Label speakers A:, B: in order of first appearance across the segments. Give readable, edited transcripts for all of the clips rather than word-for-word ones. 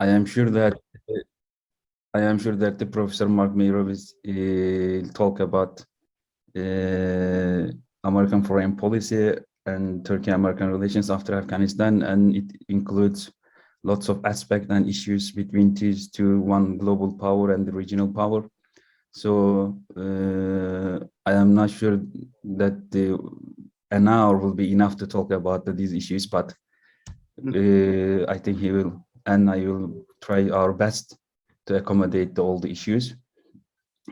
A: I am sure that the Professor Mark Meirowitz will talk about American foreign policy and Turkey-American relations after Afghanistan, and it includes lots of aspects and issues between these two, one global power and the regional power. So I am not sure that an hour will be enough to talk about these issues, but I think he will, and I will try our best to accommodate all the issues.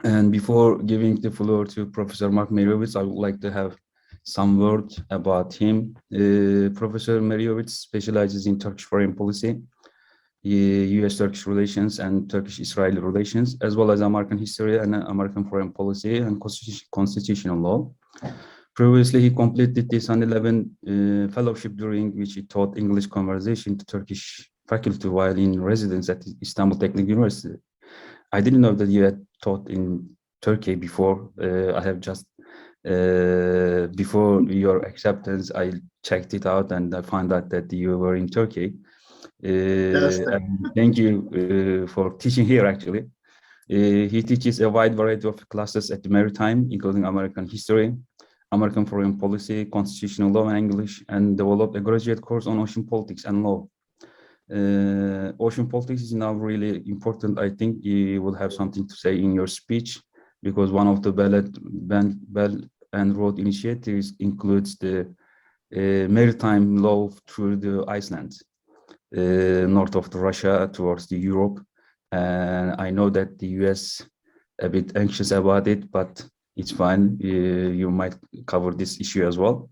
A: And before giving the floor to Professor Mark Meirowitz, I would like to have some words about him. Professor Meirowitz specializes in Turkish foreign policy, US-Turkish relations and Turkish-Israeli relations, as well as American history and American foreign policy and constitutional law. Previously, he completed the 2011 fellowship, during which he taught English conversation to Turkish faculty while in residence at Istanbul Technical University. I didn't know that you had taught in Turkey before. I have just, before your acceptance, I checked it out and I found out that you were in Turkey. And thank you for teaching here, actually. He teaches a wide variety of classes at the Maritime, including American history, American foreign policy, constitutional law, and English, and developed a graduate course on ocean politics and law. Ocean politics is now really important. I think you will have something to say in your speech, because one of the Belt and Road initiatives includes the maritime law through the Iceland, north of Russia towards the Europe. And I know that the US a bit anxious about it, but it's fine. You might cover this issue as well.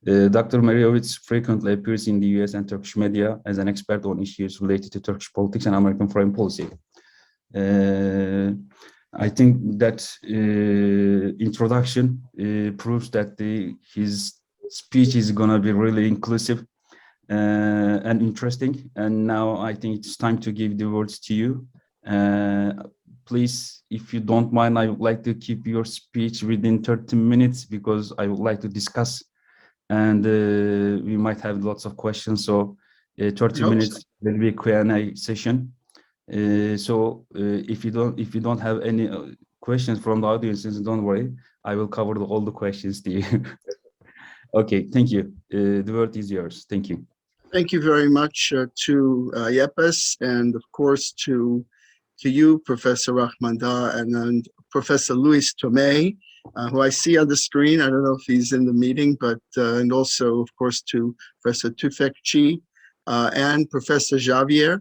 A: Dr. Meirowitz frequently appears in the US and Turkish media as an expert on issues related to Turkish politics and American foreign policy. I think that introduction proves that his speech is going to be really inclusive and interesting. And now I think it's time to give the words to you. Please, if you don't mind, I would like to keep your speech within 30 minutes because I would like to discuss, and we might have lots of questions. So 30 minutes will be a Q&A session. So if you don't have any questions from the audiences, don't worry, I will cover all the questions to you. Okay, thank you. The word is yours. Thank you.
B: Thank you very much to IEPAS, and of course to you, Professor Rahmanda, and Professor Luis Tomei, who I see on the screen. I don't know if he's in the meeting, but and also, of course, to Professor Tufekci and Professor Javier,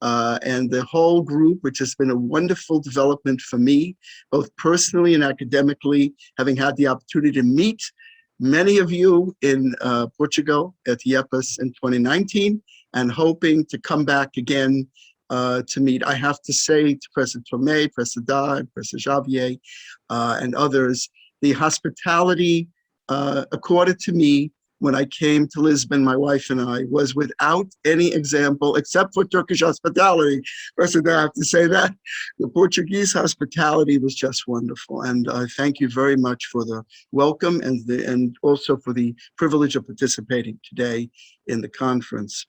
B: and the whole group, which has been a wonderful development for me, both personally and academically, having had the opportunity to meet many of you in Portugal at IEPAS in 2019, and hoping to come back again to meet. I have to say to Professor Tomei, Professor Da, and Professor Javier, and others, the hospitality accorded to me when I came to Lisbon, my wife and I, was without any example, except for Turkish hospitality. Professor Da, I have to say that. The Portuguese hospitality was just wonderful. And I thank you very much for the welcome and also for the privilege of participating today in the conference.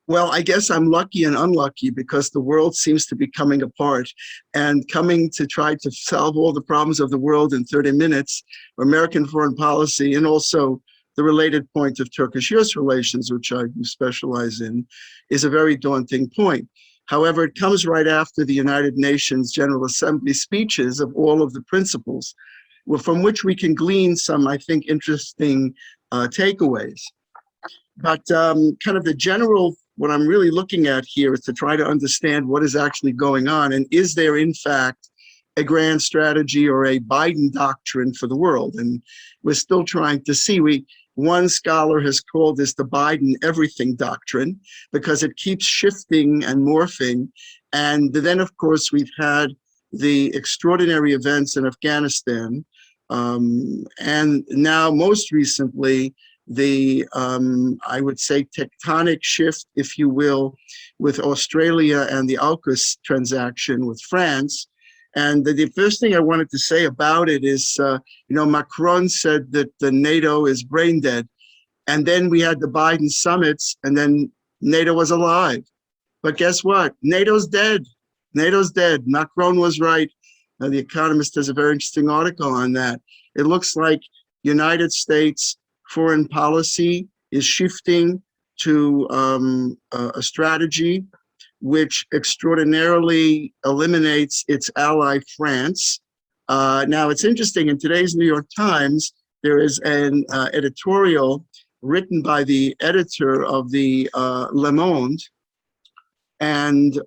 B: Well, I guess I'm lucky and unlucky because the world seems to be coming apart, and coming to try to solve all the problems of the world in 30 minutes, American foreign policy, and also the related point of Turkish-US relations, which I specialize in, is a very daunting point. However, it comes right after the United Nations General Assembly speeches of all of the principles, from which we can glean some, I think, interesting takeaways. But kind of the general, what I'm really looking at here is to try to understand what is actually going on, and is there in fact a grand strategy or a Biden doctrine for the world? And we're still trying to see. One scholar has called this the Biden everything doctrine because it keeps shifting and morphing. And then, of course, we've had the extraordinary events in Afghanistan, and now most recently the, I would say, tectonic shift, if you will, with Australia and the AUKUS transaction with France. And the first thing I wanted to say about it is, Macron said that the NATO is brain dead. And then we had the Biden summits, and then NATO was alive. But guess what? NATO's dead. NATO's dead. Macron was right. The Economist has a very interesting article on that. It looks like United States foreign policy is shifting to a strategy which extraordinarily eliminates its ally France. Now, it's interesting, in today's New York Times, there is an editorial written by the editor of the Le Monde, and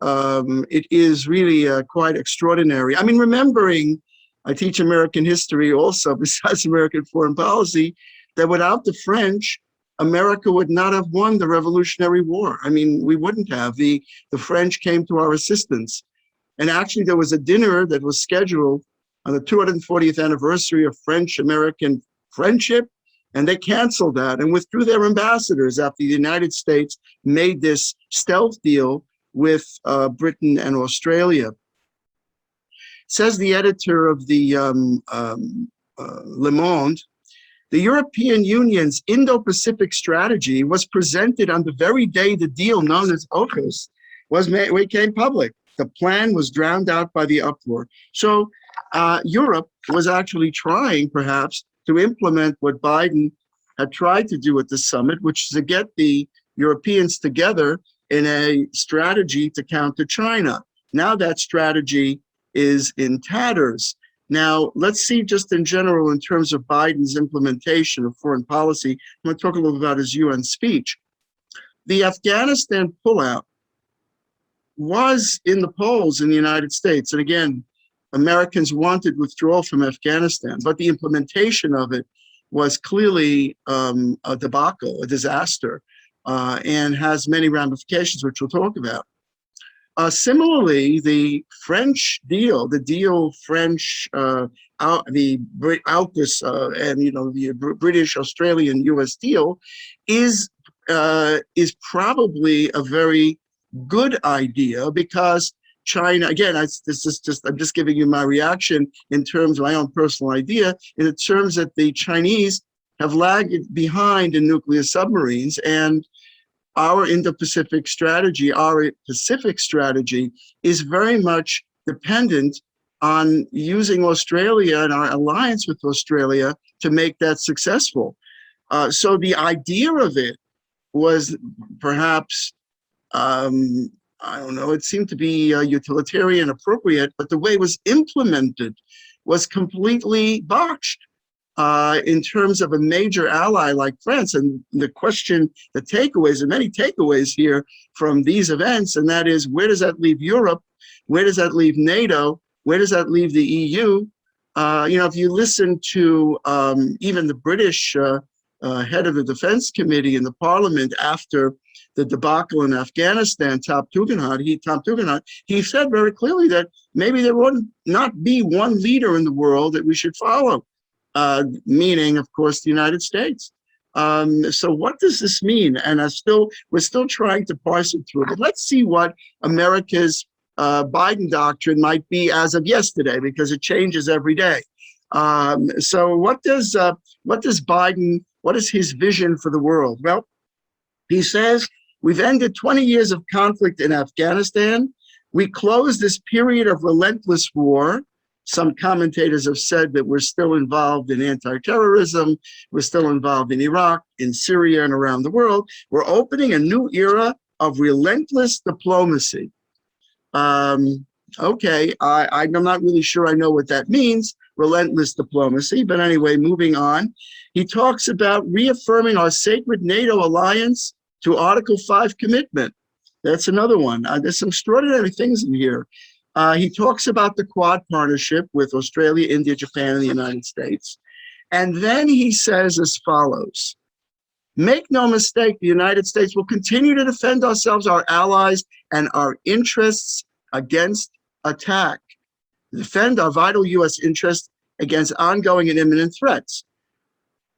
B: it is really quite extraordinary. I mean, remembering, I teach American history also, besides American foreign policy, that without the French, America would not have won the Revolutionary War. I mean, we wouldn't have. The French came to our assistance. And actually, there was a dinner that was scheduled on the 240th anniversary of French-American friendship, and they canceled that and withdrew their ambassadors after the United States made this stealth deal with Britain and Australia. Says the editor of the Le Monde, the European Union's Indo-Pacific strategy was presented on the very day the deal known as AUKUS became public. The plan was drowned out by the uproar. So Europe was actually trying, perhaps, to implement what Biden had tried to do at the summit, which is to get the Europeans together in a strategy to counter China. Now that strategy is in tatters. Now, let's see just in general in terms of Biden's implementation of foreign policy. I'm going to talk a little about his UN speech. The Afghanistan pullout was in the polls in the United States. And again, Americans wanted withdrawal from Afghanistan, but the implementation of it was clearly a debacle, a disaster, and has many ramifications, which we'll talk about. Similarly, the French deal, French, the AUKUS, and the British, Australian, U.S. deal is probably a very good idea, because China, again, I'm just giving you my reaction in terms of my own personal idea, in the terms that the Chinese have lagged behind in nuclear submarines, and our Indo-Pacific strategy, our Pacific strategy, is very much dependent on using Australia and our alliance with Australia to make that successful. So the idea of it was perhaps, I don't know, it seemed to be utilitarian, appropriate, but the way it was implemented was completely botched. In terms of a major ally like France. And the question, the takeaways, and many takeaways here from these events, and that is, where does that leave Europe? Where does that leave NATO? Where does that leave the EU? If you listen to even the British head of the Defense Committee in the Parliament after the debacle in Afghanistan, Tom Tugendhat, he said very clearly that maybe there would not be one leader in the world that we should follow. Meaning, of course, the United States. So what does this mean? And we're still trying to parse it through. But let's see what America's Biden doctrine might be as of yesterday, because it changes every day. So what does Biden, what is his vision for the world? Well, he says, we've ended 20 years of conflict in Afghanistan. We closed this period of relentless war. Some commentators have said that we're still involved in anti-terrorism. We're still involved in Iraq, in Syria, and around the world. We're opening a new era of relentless diplomacy. Okay, I'm not really sure I know what that means, relentless diplomacy. But anyway, moving on. He talks about reaffirming our sacred NATO alliance to Article 5 commitment. That's another one. There's some extraordinary things in here. He talks about the Quad partnership with Australia, India, Japan, and the United States. And then he says as follows: make no mistake, the United States will continue to defend ourselves, our allies, and our interests against attack. Defend our vital U.S. interests against ongoing and imminent threats.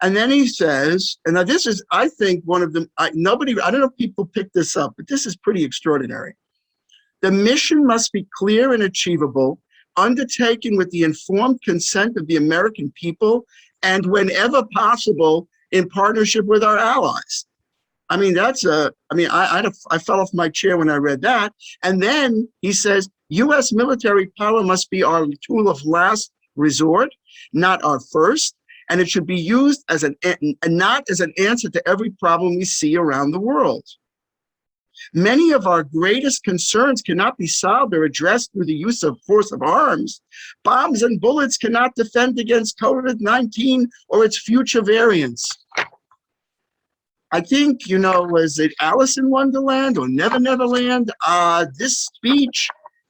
B: And then he says, and now this is, I think, one of them, I don't know if people pick this up, but this is pretty extraordinary. The mission must be clear and achievable, undertaken with the informed consent of the American people, and whenever possible, in partnership with our allies. I mean, I fell off my chair when I read that. And then he says, US military power must be our tool of last resort, not our first. And it should be used as not as an answer to every problem we see around the world. Many of our greatest concerns cannot be solved or addressed through the use of force of arms. Bombs and bullets cannot defend against COVID-19 or its future variants. I think, was it Alice in Wonderland or Never Never Land? This speech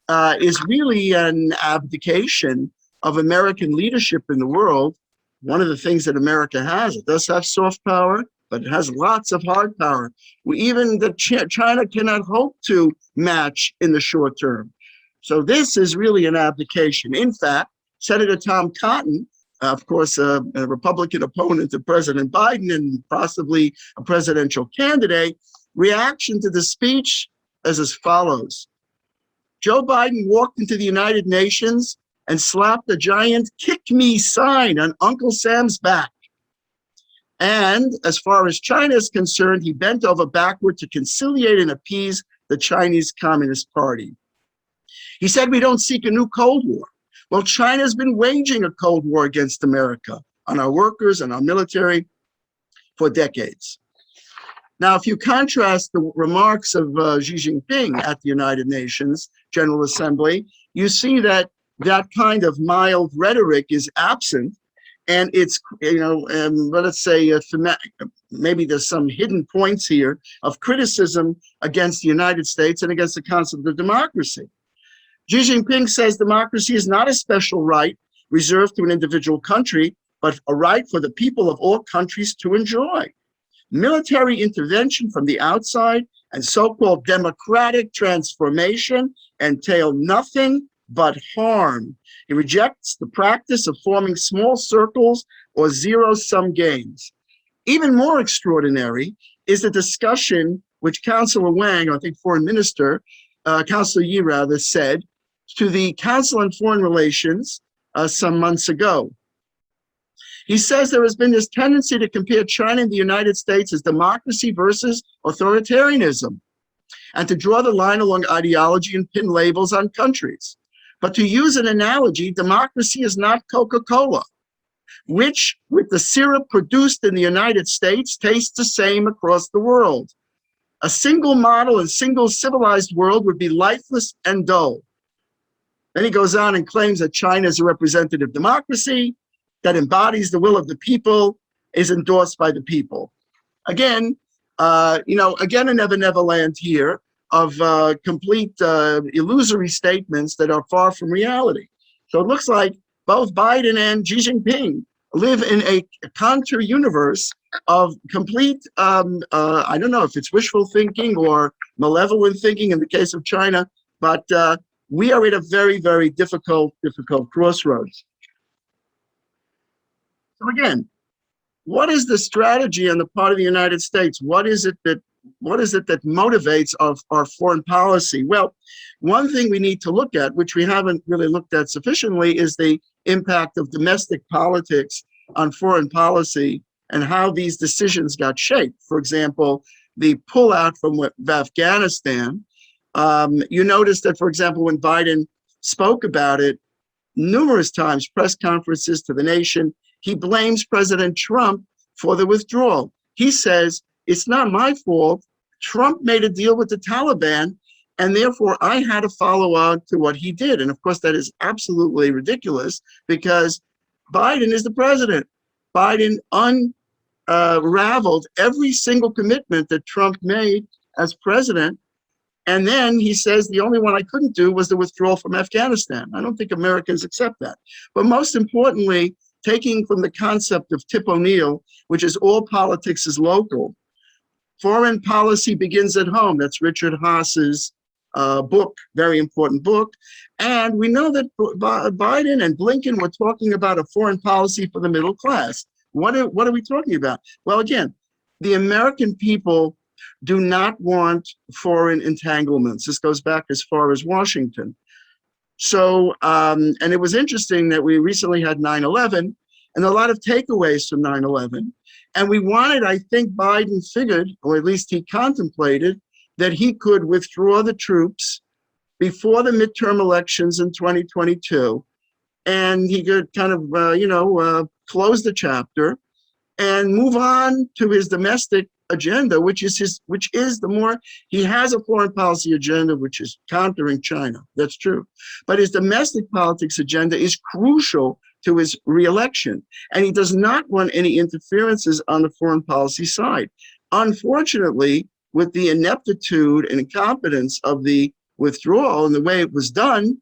B: is really an abdication of American leadership in the world. One of the things that America has, it does have soft power, but it has lots of hard power. Even China cannot hope to match in the short term. So this is really an abdication. In fact, Senator Tom Cotton, of course, a Republican opponent of President Biden and possibly a presidential candidate, reaction to the speech is as follows. Joe Biden walked into the United Nations and slapped a giant "kick me" sign on Uncle Sam's back. And as far as China is concerned, he bent over backward to conciliate and appease the Chinese Communist Party. He said, we don't seek a new Cold War. Well, China's been waging a Cold War against America on our workers and our military for decades. Now, if you contrast the remarks of Xi Jinping at the United Nations General Assembly, you see that that kind of mild rhetoric is absent. And it's, let's say, maybe there's some hidden points here of criticism against the United States and against the concept of democracy. Xi Jinping says democracy is not a special right reserved to an individual country, but a right for the people of all countries to enjoy. Military intervention from the outside and so-called democratic transformation entail nothing but harm. He rejects the practice of forming small circles or zero-sum games. Even more extraordinary is the discussion which Councillor Wang, I think Foreign Minister, Councillor Yi rather, said to the Council on Foreign Relations some months ago. He says there has been this tendency to compare China and the United States as democracy versus authoritarianism, and to draw the line along ideology and pin labels on countries. But to use an analogy, democracy is not Coca-Cola, which, with the syrup produced in the United States, tastes the same across the world. A single model and single civilized world would be lifeless and dull. Then he goes on and claims that China is a representative democracy that embodies the will of the people, is endorsed by the people. Again, again a Never Never Land here of complete illusory statements that are far from reality. So it looks like both Biden and Xi Jinping live in a counter universe of complete, I don't know if it's wishful thinking or malevolent thinking in the case of China, but we are at a very, very difficult crossroads. So again, what is the strategy on the part of the United States? What is it that motivates our foreign policy? Well, one thing we need to look at, which we haven't really looked at sufficiently, is the impact of domestic politics on foreign policy and how these decisions got shaped. For example, the pullout from Afghanistan. You notice that, for example, when Biden spoke about it numerous times, press conferences to the nation, he blames President Trump for the withdrawal. He says, it's not my fault. Trump made a deal with the Taliban, and therefore I had to follow on to what he did. And of course, that is absolutely ridiculous because Biden is the president. Biden unraveled every single commitment that Trump made as president. And then he says the only one I couldn't do was the withdrawal from Afghanistan. I don't think Americans accept that. But most importantly, taking from the concept of Tip O'Neill, which is all politics is local, foreign policy begins at home. That's Richard Haas's book, very important book. And we know that Biden and Blinken were talking about a foreign policy for the middle class. What are we talking about? Well, again, the American people do not want foreign entanglements. This goes back as far as Washington. So, and it was interesting that we recently had 9/11, and a lot of takeaways from 9/11. And we wanted, I think Biden figured, or at least he contemplated, that he could withdraw the troops before the midterm elections in 2022. And he could kind of, close the chapter and move on to his domestic agenda, which is the more, he has a foreign policy agenda, which is countering China. That's true. But his domestic politics agenda is crucial to his reelection. And he does not want any interferences on the foreign policy side. Unfortunately, with the ineptitude and incompetence of the withdrawal and the way it was done,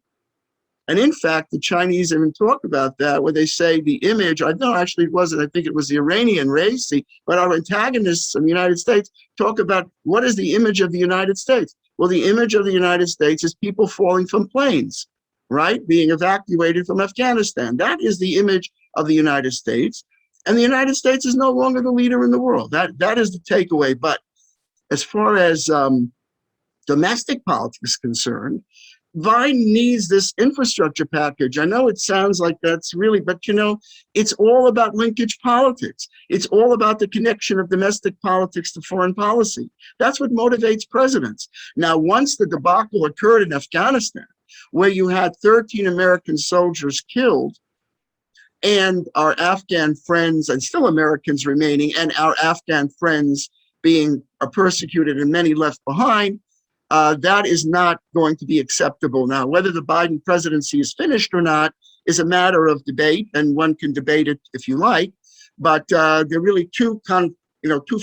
B: and in fact, the Chinese even talk about that, where they say the image, actually it wasn't, I think it was the Iranian Raisi, but our antagonists in the United States talk about what is the image of the United States? Well, the image of the United States is people falling from planes, right? Being evacuated from Afghanistan. That is the image of the United States. And the United States is no longer the leader in the world. That is the takeaway. But as far as domestic politics is concerned, Biden needs this infrastructure package. I know it sounds like that's really, but it's all about linkage politics. It's all about the connection of domestic politics to foreign policy. That's what motivates presidents. Now, once the debacle occurred in Afghanistan, where you had 13 American soldiers killed, and our Afghan friends, and still Americans remaining, and our Afghan friends being persecuted and many left behind, that is not going to be acceptable. Now, whether the Biden presidency is finished or not is a matter of debate, and one can debate it if you like. But there are really two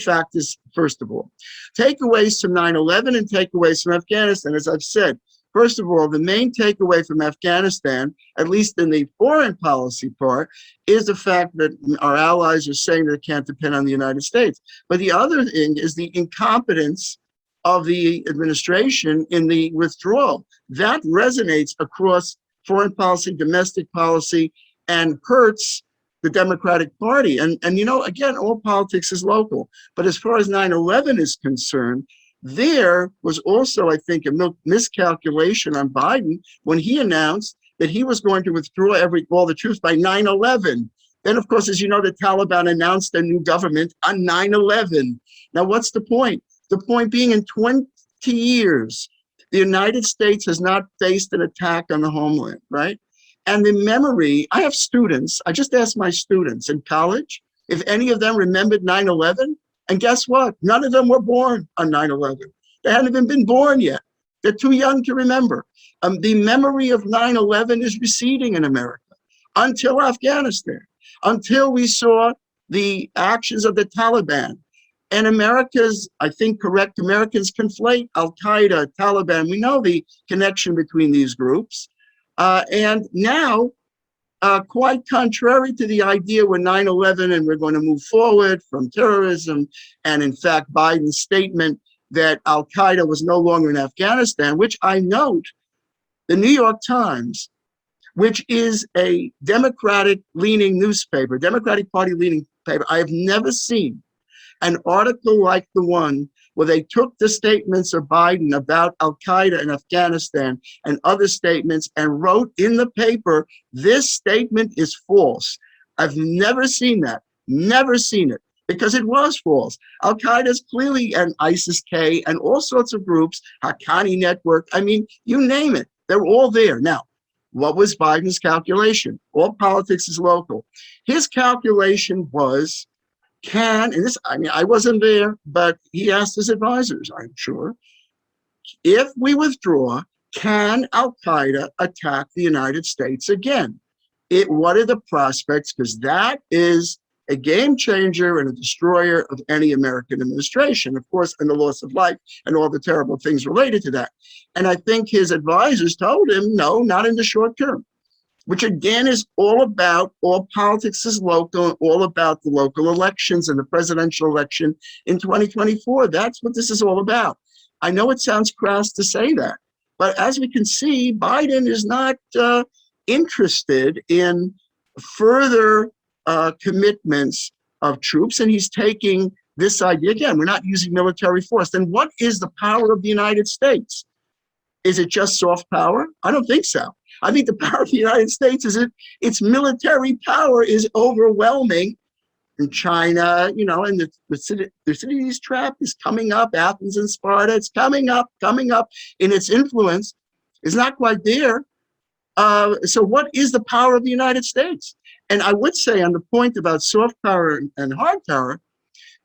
B: factors, first of all. Takeaways from 9/11 and takeaways from Afghanistan, as I've said. First of all, the main takeaway from Afghanistan, at least in the foreign policy part, is the fact that our allies are saying they can't depend on the United States. But the other thing is the incompetence of the administration in the withdrawal. That resonates across foreign policy, domestic policy, and hurts the Democratic Party. And again, all politics is local. But as far as 9/11 is concerned, there was also, I think, a miscalculation on Biden when he announced that he was going to withdraw all the troops by 9/11. Then, of course, as you know, the Taliban announced a new government on 9/11. Now, what's the point? The point being, in 20 years, the United States has not faced an attack on the homeland, right? And the memory, I have students, I just asked my students in college if any of them remembered 9/11. And guess what? None of them were born on 9/11. They hadn't even been born yet. They're too young to remember. The memory of 9/11 is receding in America until Afghanistan, until we saw the actions of the Taliban. And Americans conflate Al-Qaeda, Taliban. We know the connection between these groups. And now, quite contrary to the idea we're 9/11 and we're going to move forward from terrorism, and in fact, Biden's statement that Al-Qaeda was no longer in Afghanistan, which I note, the New York Times, which is a Democratic-leaning newspaper, Democratic Party-leaning paper, I have never seen an article like the one where they took the statements of Biden about Al-Qaeda in Afghanistan and other statements and wrote in the paper, this statement is false. I've never seen that, never seen it, because it was false. Al-Qaeda is clearly an ISIS-K and all sorts of groups, Haqqani Network, I mean, you name it, they're all there. Now, what was Biden's calculation? All politics is local. His calculation was, I wasn't there, but he asked his advisors, I'm sure, if we withdraw, can Al-Qaeda attack the United States again? What are the prospects? Because that is a game changer and a destroyer of any American administration, of course, and the loss of life and all the terrible things related to that. And I think his advisors told him, no, not in the short term. Which again is all politics is local, all about the local elections and the presidential election in 2024. That's what this is all about. I know it sounds crass to say that, but as we can see, Biden is not interested in further commitments of troops, and he's taking this idea, again, we're not using military force. Then what is the power of the United States? Is it just soft power? I don't think so. I think the power of the United States is its military power is overwhelming. In China, you know, and Thucydides trap is coming up, Athens and Sparta, it's coming up in its influence. Is not quite there. So what is the power of the United States? And I would say on the point about soft power and hard power,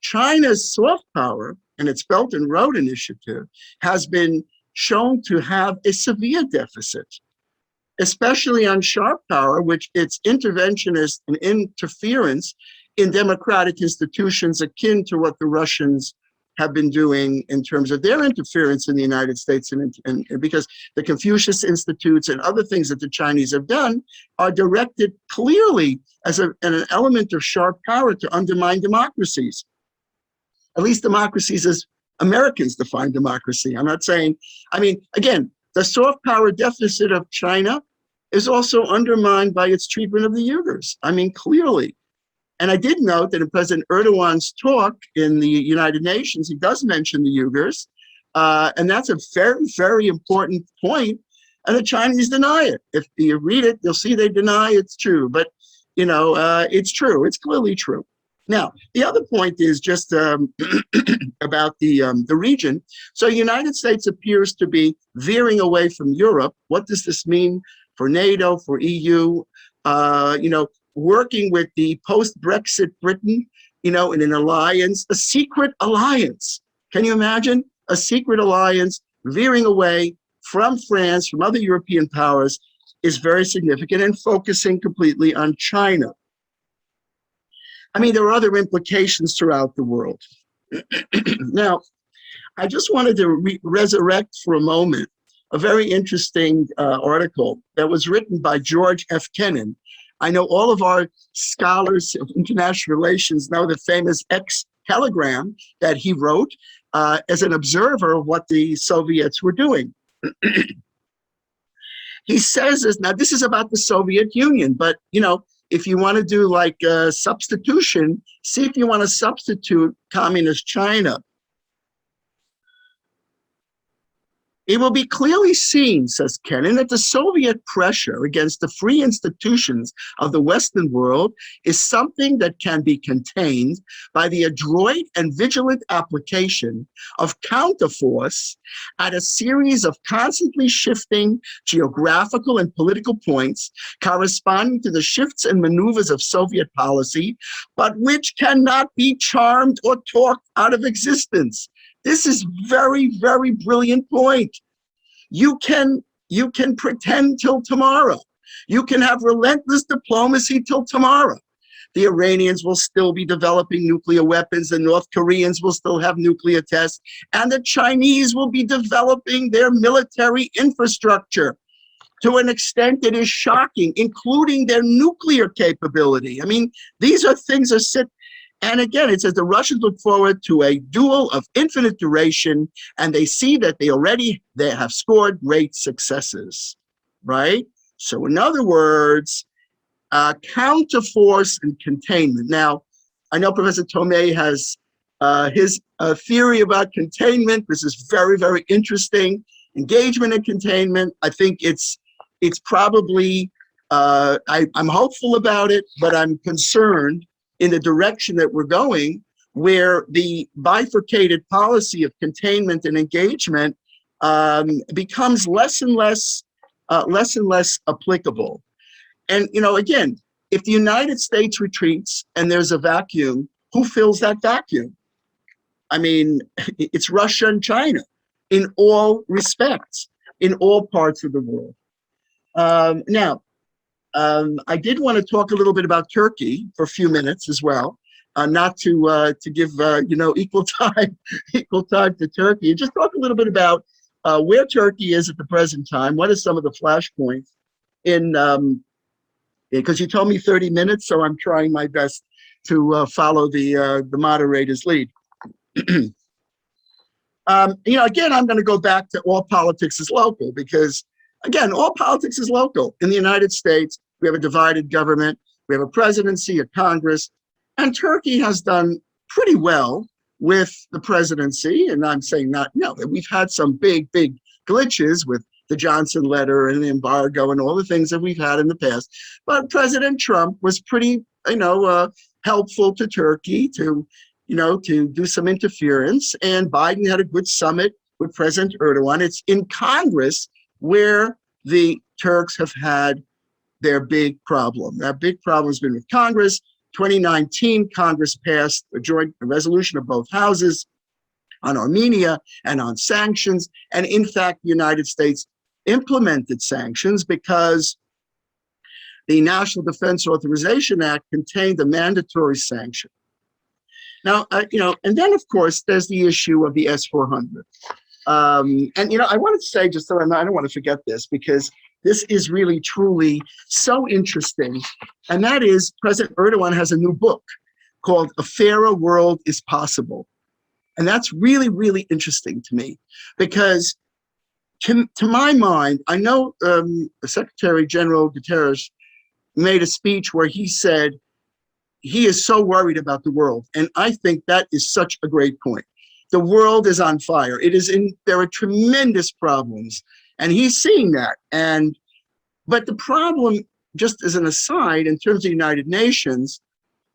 B: China's soft power and its Belt and Road Initiative has been shown to have a severe deficit, especially on sharp power, which its interventionist and interference in democratic institutions akin to what the Russians have been doing in terms of their interference in the United States, and because the Confucius Institutes and other things that the Chinese have done are directed clearly as an element of sharp power to undermine democracies, at least democracies as Americans define democracy. I'm not saying, I mean, again, the soft power deficit of China is also undermined by its treatment of the Uyghurs. I mean, clearly. And I did note that in President Erdogan's talk in the United Nations, he does mention the Uyghurs. And that's a very, very important point. And the Chinese deny it. If you read it, you'll see they deny it's true. But, you know, it's true. It's clearly true. Now, the other point is just about the region. So the United States appears to be veering away from Europe. What does this mean for NATO, for EU? You know, working with the post-Brexit Britain, you know, in an alliance, a secret alliance. Can you imagine a secret alliance veering away from France, from other European powers, is very significant and focusing completely on China. I mean, there are other implications throughout the world. Now, I just wanted to resurrect for a moment a very interesting article that was written by George F. Kennan. I know all of our scholars of international relations know the famous X-telegram that he wrote as an observer of what the Soviets were doing. He says this, now this is about the Soviet Union, but you know, if you want to do like substitution, see if you want to substitute communist China. It will be clearly seen, says Kennan, that the Soviet pressure against the free institutions of the Western world is something that can be contained by the adroit and vigilant application of counterforce at a series of constantly shifting geographical and political points corresponding to the shifts and maneuvers of Soviet policy, but which cannot be charmed or talked out of existence. This is very, very brilliant point. You can pretend till tomorrow. You can have relentless diplomacy till tomorrow. The Iranians will still be developing nuclear weapons, the North Koreans will still have nuclear tests, and the Chinese will be developing their military infrastructure to an extent that is shocking, including their nuclear capability. I mean, these are things that sit. And again, it says the Russians look forward to a duel of infinite duration, and they see that they have scored great successes, right? So in other words, counterforce and containment. Now, I know Professor Tomei has his theory about containment. This is very, very interesting. Engagement and containment. I think it's probably, I'm hopeful about it, but I'm concerned in the direction that we're going, where the bifurcated policy of containment and engagement becomes less and less applicable. And you know, again, if the United States retreats and there's a vacuum, who fills that vacuum? I mean, it's Russia and China in all respects, in all parts of the world. Now, I did want to talk a little bit about Turkey for a few minutes as well, not to give you know, equal time to Turkey. Just talk a little bit about where Turkey is at the present time. What are some of the flashpoints in? Because you told me 30 minutes, so I'm trying my best to follow the moderator's lead. You know, again, I'm going to go back to all politics is local, because again, all politics is local. In the United States, we have a divided government, we have a presidency, a Congress, and Turkey has done pretty well with the presidency. And I'm saying not, no, we've had some big glitches with the Johnson letter and the embargo and all the things that we've had in the past. But President Trump was pretty, helpful to Turkey to do some interference. And Biden had a good summit with President Erdogan. It's in Congress where the Turks have had their big problem. That big problem has been with Congress. 2019, Congress passed a joint resolution of both houses on Armenia and on sanctions. And in fact, the United States implemented sanctions because the National Defense Authorization Act contained a mandatory sanction. Now, and then of course, there's the issue of the S-400. I wanted to say, just so I don't want to forget this, because this is really, truly so interesting. And that is, President Erdogan has a new book called A Fairer World is Possible. And that's really, really interesting to me, because to my mind, I know Secretary General Guterres made a speech where he said he is so worried about the world. And I think that is such a great point. The world is on fire. There are tremendous problems, and he's seeing that. But the problem, just as an aside, in terms of the United Nations,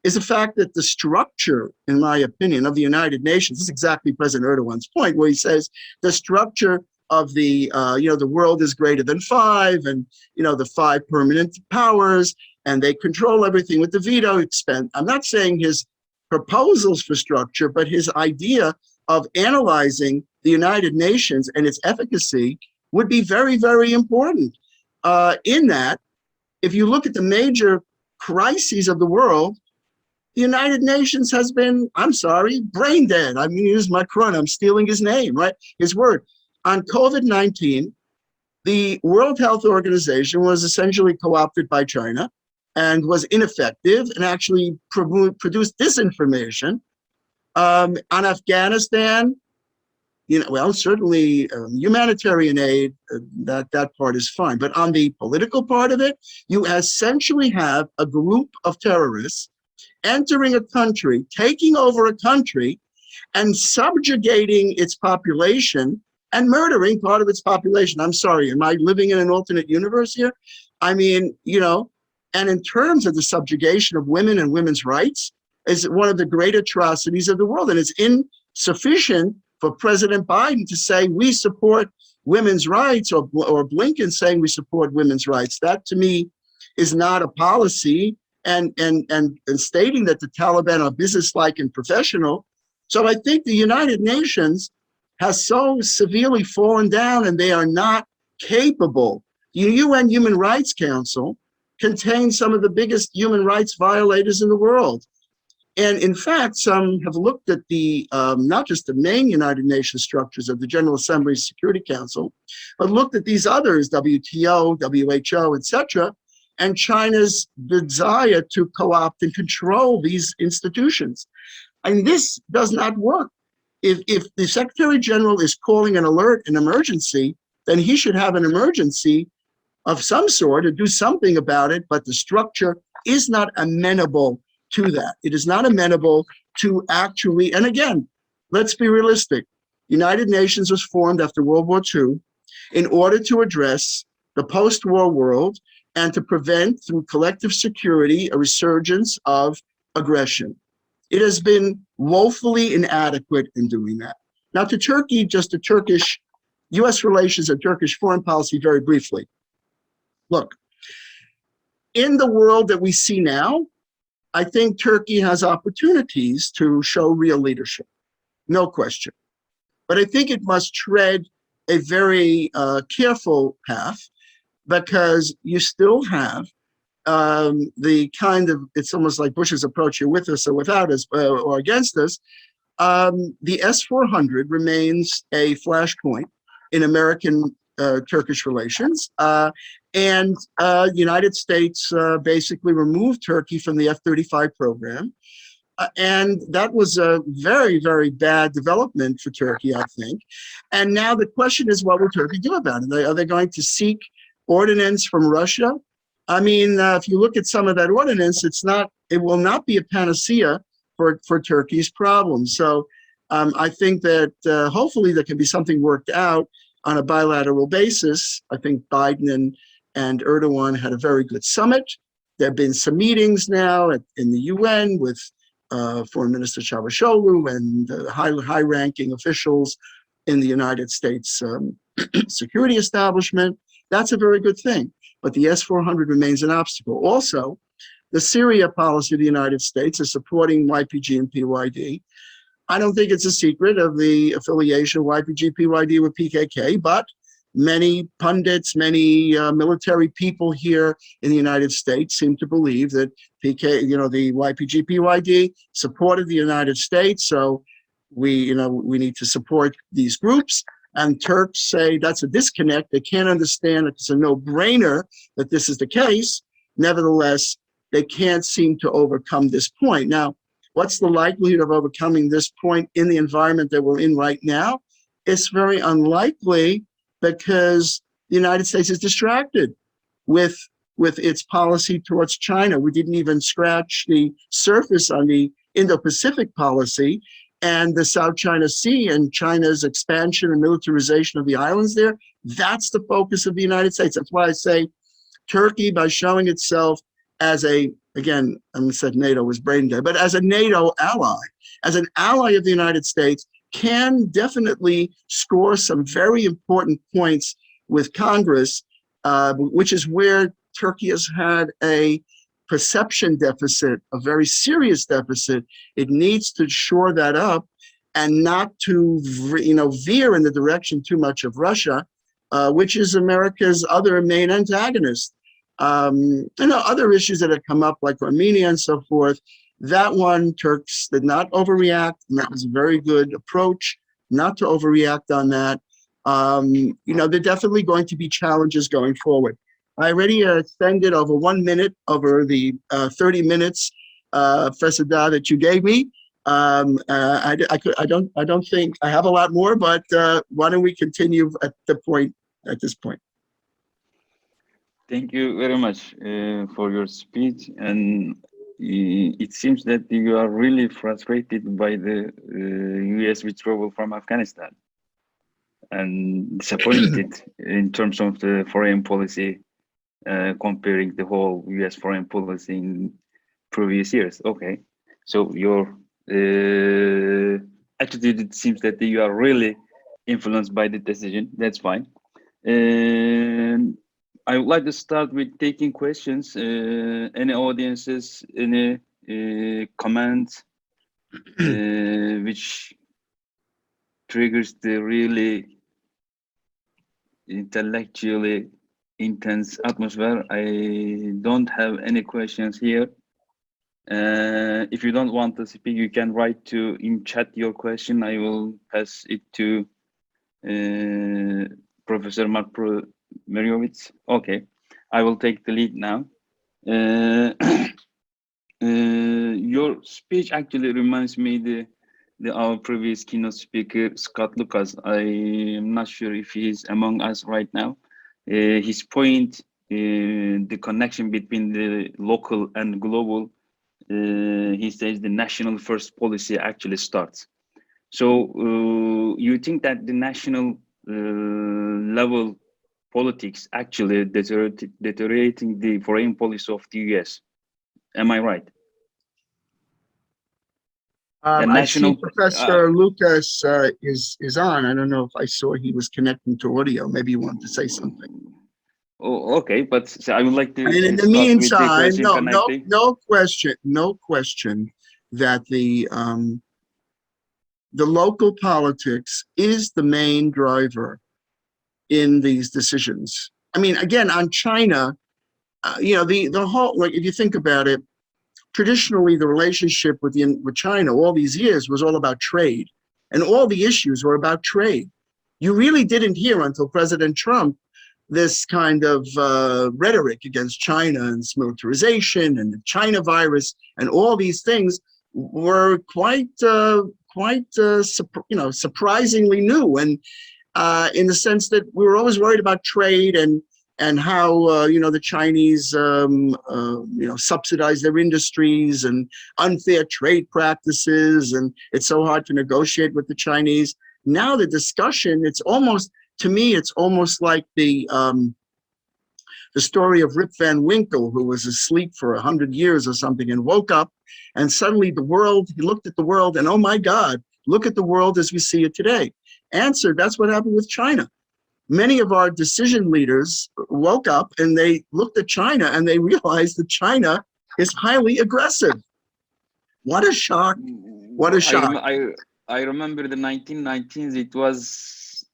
B: is the fact that the structure, in my opinion, of the United Nations, this is exactly President Erdogan's point, where he says the structure of the world is greater than five, and the five permanent powers, and they control everything with the veto. I'm not saying his proposals for structure, but his idea of analyzing the United Nations and its efficacy would be very, very important. In that, if you look at the major crises of the world, the United Nations has been, brain dead. I mean, use Macron, I'm stealing his name, right? His word. On COVID-19, the World Health Organization was essentially co-opted by China and was ineffective and actually produced disinformation. On Afghanistan, certainly humanitarian aid, that part is fine. But on the political part of it, you essentially have a group of terrorists entering a country, taking over a country, and subjugating its population and murdering part of its population. I'm sorry, am I living in an alternate universe here? I mean, and in terms of the subjugation of women and women's rights, is one of the great atrocities of the world. And it's insufficient for President Biden to say we support women's rights, or Blinken saying we support women's rights. That to me is not a policy, and stating that the Taliban are businesslike and professional. So I think the United Nations has so severely fallen down, and they are not capable. The UN Human Rights Council contains some of the biggest human rights violators in the world. And in fact, some have looked at the, not just the main United Nations structures of the General Assembly Security Council, but looked at these others, WTO, WHO, etc., and China's desire to co-opt and control these institutions. And this does not work. If the Secretary General is calling an alert an emergency, then he should have an emergency of some sort or do something about it, but the structure is not amenable to that. It is not amenable to actually, and again, let's be realistic. United Nations was formed after World War II in order to address the post-war world and to prevent, through collective security, a resurgence of aggression. It has been woefully inadequate in doing that. Now to Turkey, just to Turkish, US relations and Turkish foreign policy very briefly. Look, in the world that we see now, I think Turkey has opportunities to show real leadership, no question. But I think it must tread a very careful path, because you still have the kind of, it's almost like Bush's approach, you're with us or without us or against us. The S-400 remains a flashpoint in American-Turkish relations. And United States basically removed Turkey from the F-35 program. And that was a very, very bad development for Turkey, I think. And now the question is, what will Turkey do about it? Are they going to seek ordnance from Russia? I mean, if you look at some of that ordinance, it will not be a panacea for Turkey's problems. So I think that hopefully there can be something worked out. on a bilateral basis. I think Biden and Erdogan had a very good summit. There have been some meetings now in the UN with Foreign Minister Çavuşoğlu and high-ranking officials in the United States security establishment. That's a very good thing. But the S-400 remains an obstacle. Also, the Syria policy of the United States is supporting YPG and PYD. I don't think it's a secret of the affiliation of YPG, PYD with PKK, but many pundits, many military people here in the United States seem to believe that the YPG, PYD supported the United States. So we need to support these groups. And Turks say that's a disconnect. They can't understand it's a no-brainer that this is the case. Nevertheless, they can't seem to overcome this point. Now, what's the likelihood of overcoming this point in the environment that we're in right now? It's very unlikely because the United States is distracted with its policy towards China. We didn't even scratch the surface on the Indo-Pacific policy and the South China Sea and China's expansion and militarization of the islands there. That's the focus of the United States. That's why I say Turkey, by showing itself as again, I said NATO was brain dead, but as a NATO ally, as an ally of the United States, can definitely score some very important points with Congress, which is where Turkey has had a perception deficit, a very serious deficit. It needs to shore that up and not to veer in the direction too much of Russia, which is America's other main antagonist. Other issues that have come up like Armenia and so forth, that one, Turks did not overreact, and that was a very good approach, not to overreact on that. There are definitely going to be challenges going forward. I already extended over 1 minute over the 30 minutes, Professor Da, that you gave me. I don't think I have a lot more, but why don't we continue at this point?
C: Thank you very much for your speech, and it seems that you are really frustrated by the U.S. withdrawal from Afghanistan and disappointed in terms of the foreign policy, comparing the whole U.S. foreign policy in previous years. Okay, so your attitude, it seems that you are really influenced by the decision. That's fine. I would like to start with taking questions. Any audiences, any comments which triggers the really intellectually intense atmosphere? I don't have any questions here. If you don't want to speak, you can write in chat your question. I will pass it to Professor Meirowitz. Okay, I will take the lead now. Your speech actually reminds me our previous keynote speaker, Scott Lucas. I'm not sure if he's among us right now. His point, the connection between the local and global, he says the national first policy actually starts. So you think that the national level politics actually deteriorating the foreign policy of the US. Am I right?
B: I see Professor Lucas is on. I don't know if I saw he was connecting to audio. Maybe you wanted to say something.
C: Oh, okay, but so I would like to.
B: And in the meantime, no question that the local politics is the main driver in these decisions. I mean, again, on China, the whole, like, if you think about it, traditionally the relationship with China all these years was all about trade, and all the issues were about trade. You really didn't hear until President Trump this kind of rhetoric against China and its militarization and the China virus, and all these things were quite surprisingly new, and in the sense that we were always worried about trade and how the Chinese subsidize their industries and unfair trade practices, and it's so hard to negotiate with the Chinese. Now the discussion, it's almost to me, it's almost like the story of Rip Van Winkle, who was asleep for 100 years or something and woke up, and suddenly the world, he looked at the world and, oh my God, look at the world as we see it today. Answer, that's what happened with China. Many of our decision leaders woke up and they looked at China and they realized that China is highly aggressive. What a shock. What a shock.
C: I remember the 1990s, it was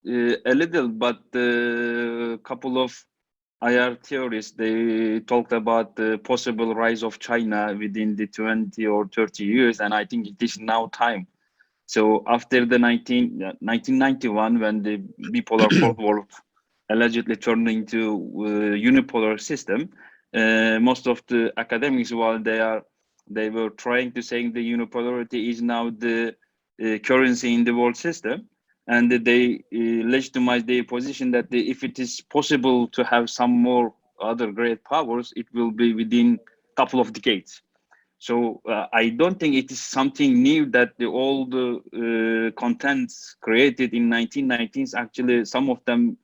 C: a little, but a couple of IR theorists, they talked about the possible rise of China within the 20 or 30 years, and I think it is now time. So after the 1991, when the bipolar Cold War allegedly turned into a unipolar system, most of the academics, while they were trying to say the unipolarity is now the currency in the world system, and they legitimized their position that if it is possible to have some more other great powers, it will be within a couple of decades. So I don't think it is something new that all the contents created in 1990s, actually some of them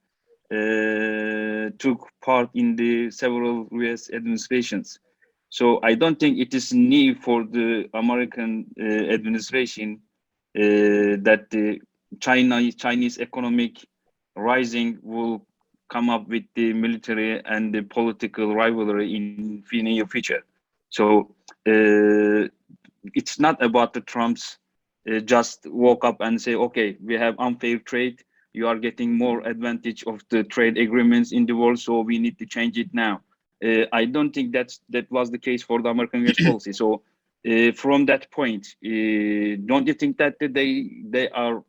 C: took part in the several US administrations. So I don't think it is new for the American administration that the Chinese economic rising will come up with the military and the political rivalry in the near future. So it's not about the Trumps just woke up and say, okay, we have unfair trade. You are getting more advantage of the trade agreements in the world, so we need to change it now. I don't think that was the case for the American US policy. So from that point, don't you think that they are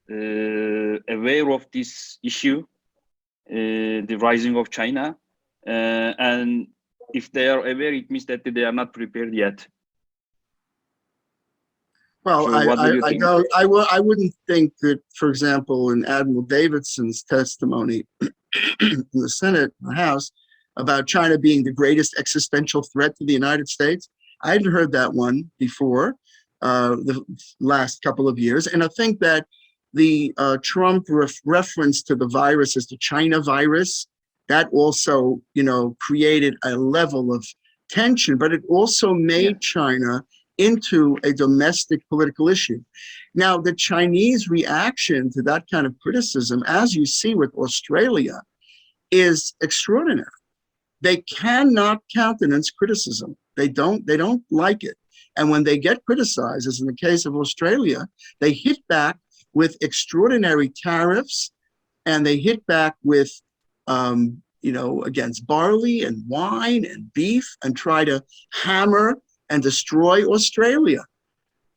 C: aware of this issue, the rising of China? And if they are aware, it means that they are not prepared yet.
B: Well,
C: so
B: I wouldn't think that, for example, in Admiral Davidson's testimony in the Senate, the House, about China being the greatest existential threat to the United States, I hadn't heard that one before the last couple of years. And I think that the Trump reference to the virus as the China virus, that also, created a level of tension, but it also made China into a domestic political issue. Now, the Chinese reaction to that kind of criticism, as you see with Australia, is extraordinary. They cannot countenance criticism. They don't like it. And when they get criticized, as in the case of Australia, they hit back with extraordinary tariffs, and they hit back with against barley and wine and beef, and try to hammer and destroy Australia.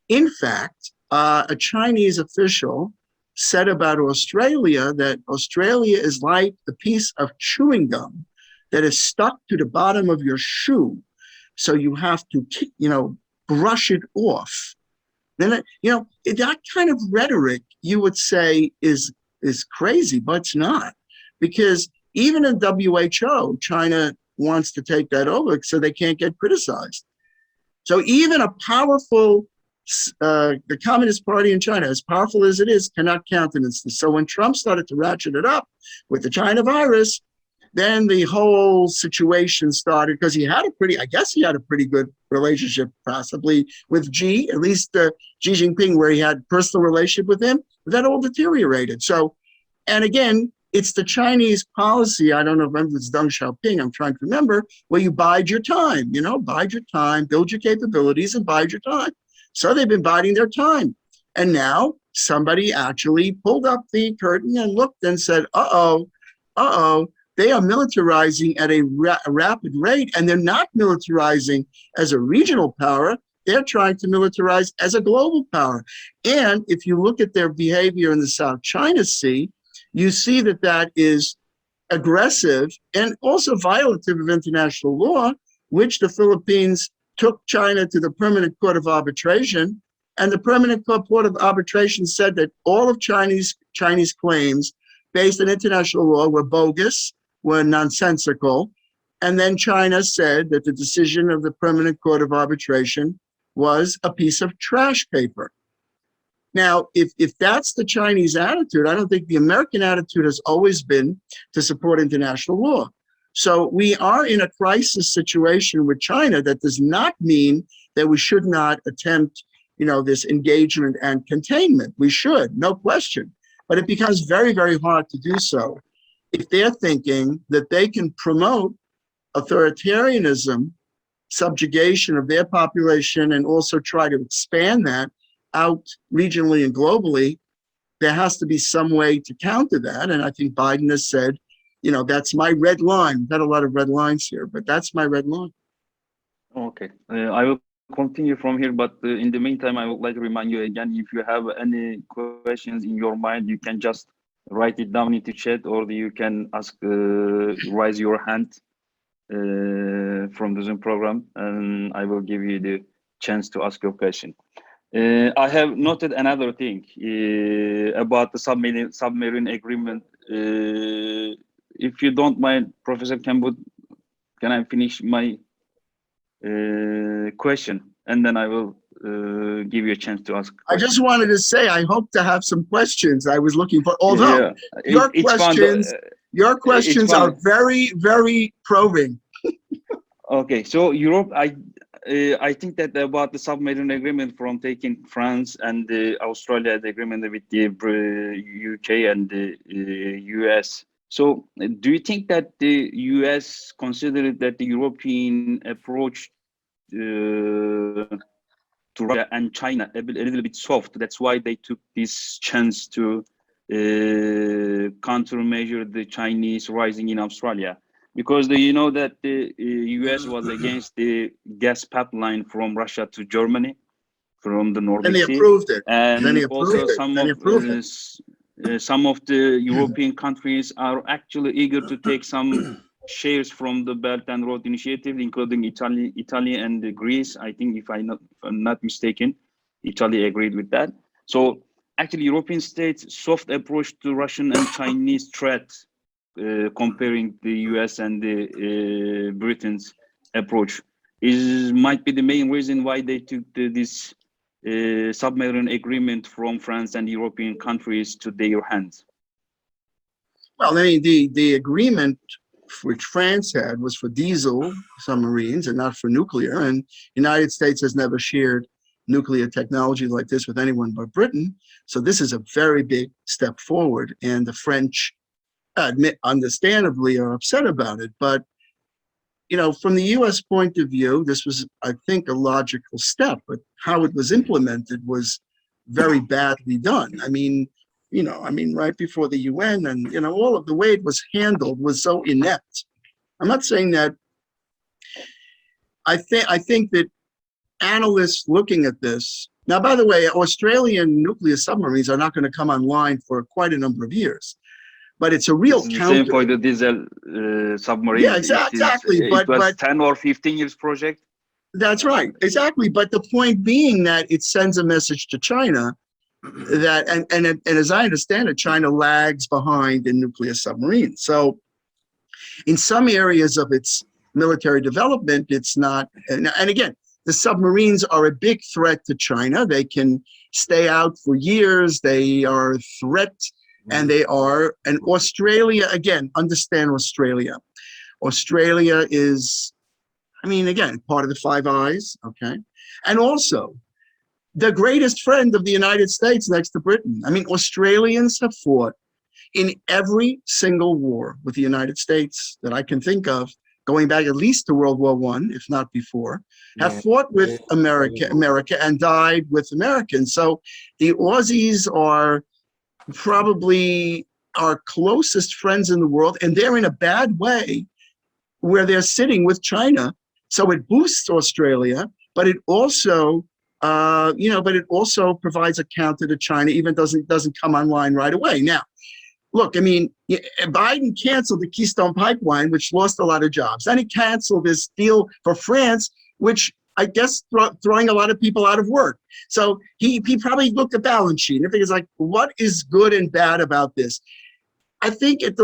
B: In fact, a Chinese official said about Australia that Australia is like a piece of chewing gum that is stuck to the bottom of your shoe. So you have to, brush it off. Then, that kind of rhetoric you would say is crazy, but it's not. Because even in WHO, China wants to take that over so they can't get criticized. So even a powerful, the Communist Party in China, as powerful as it is, cannot countenance this. So when Trump started to ratchet it up with the China virus, then the whole situation started, because he had a pretty good relationship possibly with Xi, at least Xi Jinping, where he had personal relationship with him, but that all deteriorated. So, and again, it's the Chinese policy, I don't know if it's Deng Xiaoping, I'm trying to remember, where you bide your time, bide your time, build your capabilities and bide your time. So they've been biding their time. And now somebody actually pulled up the curtain and looked and said, they are militarizing at a rapid rate, and they're not militarizing as a regional power. They're trying to militarize as a global power. And if you look at their behavior in the South China Sea, you see that that is aggressive and also violative of international law, which the Philippines took China to the Permanent Court of Arbitration. And the Permanent Court of Arbitration said that all of Chinese claims based on international law were bogus, were nonsensical. And then China said that the decision of the Permanent Court of Arbitration was a piece of trash paper. Now, if that's the Chinese attitude, I don't think the American attitude has always been to support international law. So we are in a crisis situation with China. That does not mean that we should not attempt, this engagement and containment. We should, no question. But it becomes very, very hard to do so if they're thinking that they can promote authoritarianism, subjugation of their population, and also try to expand that out regionally and globally. There has to be some way to counter that. And I think Biden has said, that's my red line. We've had a lot of red lines here, but that's my red line.
C: Okay, I will continue from here, but in the meantime, I would like to remind you again, if you have any questions in your mind, you can just write it down into chat, or you can ask, raise your hand from the Zoom program, and I will give you the chance to ask your question. I have noted another thing about the submarine agreement. If you don't mind, Professor Campbell, can I finish my question, and then I will give you a chance to ask.
B: I just wanted to say, I hope to have some questions. I was looking for, although your questions are very, very probing.
C: Okay, so Europe, I think that about the submarine agreement from taking France and Australia, the agreement with the UK and the US. So do you think that the US considered that the European approach to Russia and China a little bit soft? That's why they took this chance to countermeasure the Chinese rising in Australia. Because that the US was against the gas pipeline from Russia to Germany, from the Nordic Sea.
B: And they approved it.
C: And also some of the European countries are actually eager to take some shares from the Belt and Road Initiative, including Italy and Greece. I think if I'm not mistaken, Italy agreed with that. So actually European states' soft approach to Russian and Chinese threats, comparing the US and the Britain's approach, might be the main reason why they took this submarine agreement from France and European countries to their hands.
B: Well, I mean, the agreement which France had was for diesel submarines and not for nuclear. And the United States has never shared nuclear technology like this with anyone but Britain. So this is a very big step forward. And the French, understandably, are upset about it. But, from the US point of view, this was, I think, a logical step. But how it was implemented was very badly done. I mean, right before the UN, and all of the way it was handled was so inept. I'm not saying that. I think that analysts looking at this now. By the way, Australian nuclear submarines are not going to come online for quite a number of years, but it's a real counter.
C: Same for the diesel submarine.
B: Yeah, exactly.
C: It was 10 or 15 years project.
B: That's right, exactly. But the point being that it sends a message to China that, and as I understand it, China lags behind in nuclear submarines. So in some areas of its military development, it's not, and again, the submarines are a big threat to China. They can stay out for years. They are a threat, and Australia, again, understand Australia. Australia is, again, part of the Five Eyes, okay? And also, the greatest friend of the United States next to Britain. Australians have fought in every single war with the United States that I can think of, going back at least to World War I, if not before, have fought with America and died with Americans. So the Aussies are probably our closest friends in the world, and they're in a bad way where they're sitting with China. So it boosts Australia, but it also provides a counter to China, even doesn't come online right away. Now, look, Biden canceled the Keystone Pipeline, which lost a lot of jobs. Then he canceled this deal for France, which I guess throwing a lot of people out of work. So he probably looked at the balance sheet and figures like, what is good and bad about this? I think it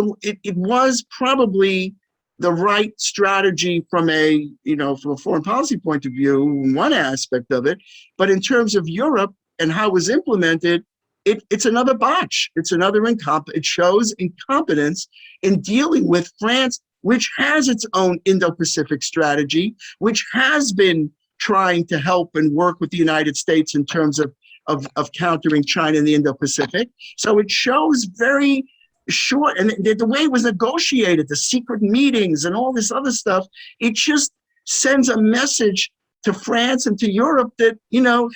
B: was probably the right strategy from a foreign policy point of view, one aspect of it. But in terms of Europe, and how it was implemented, it's another botch. It's another it shows incompetence in dealing with France, which has its own Indo-Pacific strategy, which has been trying to help and work with the United States in terms of countering China in the Indo-Pacific. So it shows very short, and the way it was negotiated, the secret meetings and all this other stuff, it just sends a message to France and to Europe that,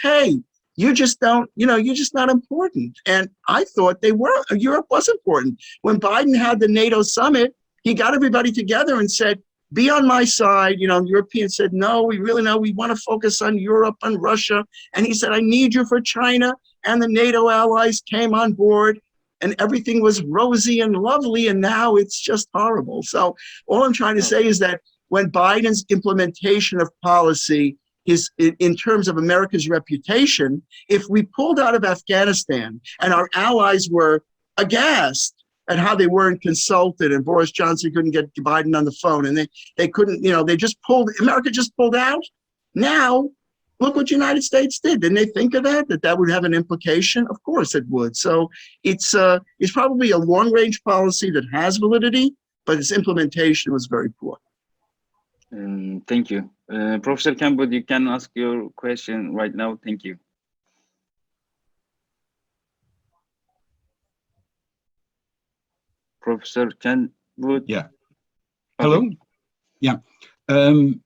B: hey, you just don't, you're just not important. And I thought Europe was important. When Biden had the NATO summit, he got everybody together and said, be on my side. The Europeans said, no, we want to focus on Europe, on Russia. And he said, I need you for China. And the NATO allies came on board and everything was rosy and lovely. And now it's just horrible. So all I'm trying to say is that when Biden's implementation of policy is in terms of America's reputation, if we pulled out of Afghanistan and our allies were aghast at how they weren't consulted and Boris Johnson couldn't get Biden on the phone and they couldn't, America just pulled out. Now, look what the United States did. Didn't they think of that would have an implication? Of course it would. So it's probably a long-range policy that has validity, but its implementation was very poor.
C: Thank you. Professor Campbell, you can ask your question right now. Thank you. Professor Campbell.
D: Yeah. Hello. Yeah. In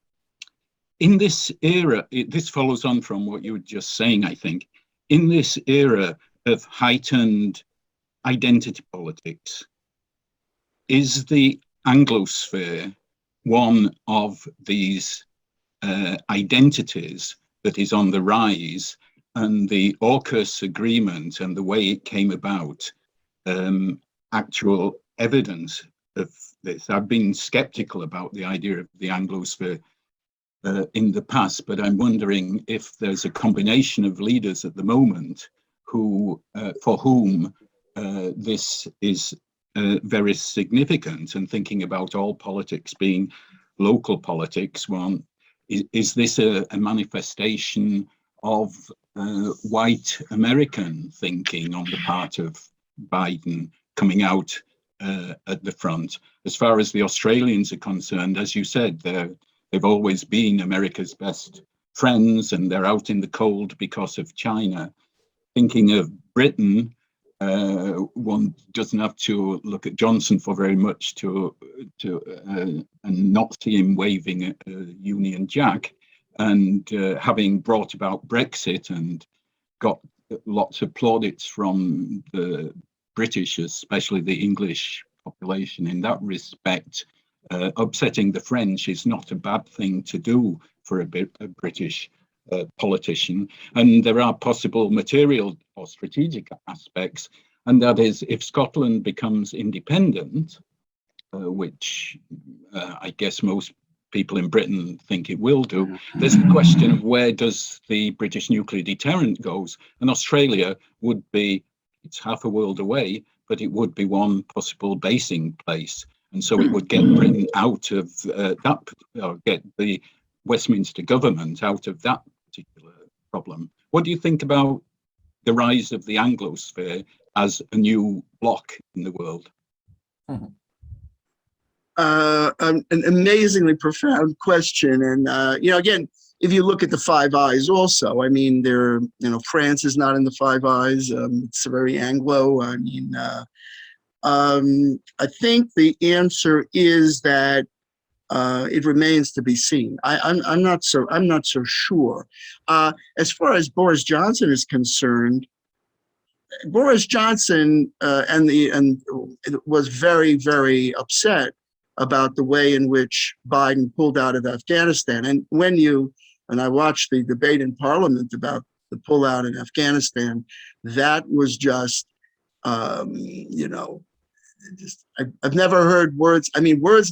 D: this era, this follows on from what you were just saying, I think. In this era of heightened identity politics, is the Anglosphere one of these identities that is on the rise, and the AUKUS agreement and the way it came about, actual evidence of this? I've been skeptical about the idea of the Anglosphere in the past, but I'm wondering if there's a combination of leaders at the moment who, for whom this is very significant, and thinking about all politics being local politics, is this a manifestation of white American thinking on the part of Biden coming out at the front? As far as the Australians are concerned, as you said, they've always been America's best friends, and they're out in the cold because of China. Thinking of Britain, one doesn't have to look at Johnson for very much and not see him waving a Union Jack, and having brought about Brexit and got lots of plaudits from the British, especially the English population in that respect. Upsetting the French is not a bad thing to do for a British politician. And there are possible material or strategic aspects, and that is, if Scotland becomes independent, which I guess most people in Britain think it will do, there's the question of where does the British nuclear deterrent goes, and Australia would be, it's half a world away, but it would be one possible basing place. And so it would get Britain out of that, or get the Westminster government out of that particular problem. What do you think about the rise of the Anglosphere as a new bloc in the world?
B: An amazingly profound question. And, again, if you look at the Five Eyes also, I mean, France is not in the Five Eyes. It's very Anglo. I mean, I think the answer is that it remains to be seen. I'm not so sure. As far as Boris Johnson is concerned, Boris Johnson was very, very upset about the way in which Biden pulled out of Afghanistan. And when I watched the debate in Parliament about the pullout in Afghanistan, that was just, I've never heard words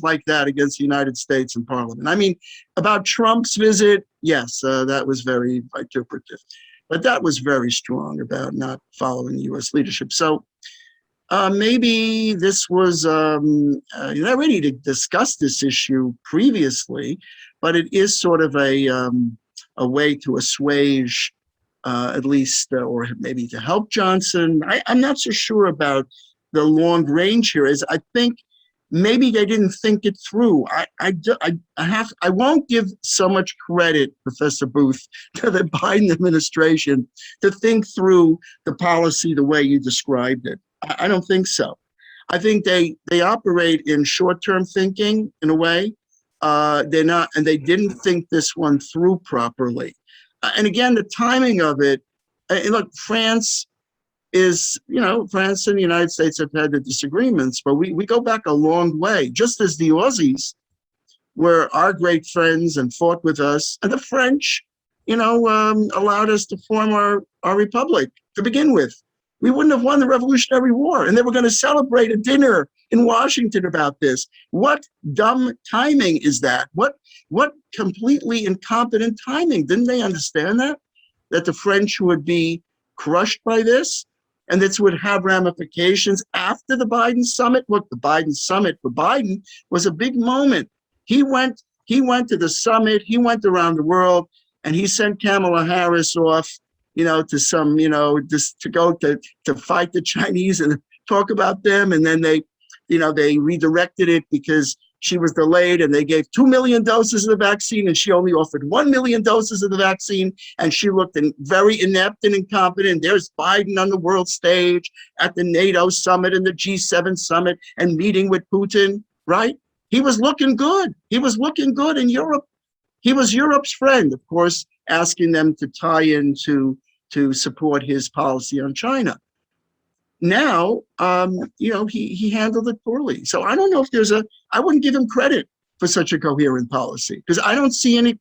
B: like that against the United States in Parliament. I mean, about Trump's visit, yes, that was very vituperative, but that was very strong about not following U.S. leadership. So maybe this was, not ready to discuss this issue previously, but it is sort of a way to assuage at least, or maybe to help Johnson. I'm not so sure about the long range here. I think maybe they didn't think it through. I won't give so much credit, Professor Booth, to the Biden administration to think through the policy the way you described it. I don't think so. I think they operate in short-term thinking in a way. They're not, and they didn't think this one through properly. And again, the timing of it, look, France is, France and the United States have had the disagreements, but we go back a long way, just as the Aussies were our great friends and fought with us, and the French, allowed us to form our republic to begin with. We wouldn't have won the Revolutionary War, and they were going to celebrate a dinner in Washington about this. What dumb timing is that? What completely incompetent timing? Didn't they understand that the French would be crushed by this, and this would have ramifications after the Biden summit? Look, the Biden summit for Biden was a big moment. He went to the summit, he went around the world, and he sent Kamala Harris off, to some, just to go to fight the Chinese and talk about them. And then they redirected it because she was delayed, and they gave 2 million doses of the vaccine, and she only offered 1 million doses of the vaccine. And she looked very inept and incompetent. There's Biden on the world stage at the NATO summit and the G7 summit and meeting with Putin, right? He was looking good. He was looking good in Europe. He was Europe's friend, of course, asking them to tie in to support his policy on China. Now, he handled it poorly. So I don't know if I wouldn't give him credit for such a coherent policy, because I don't see any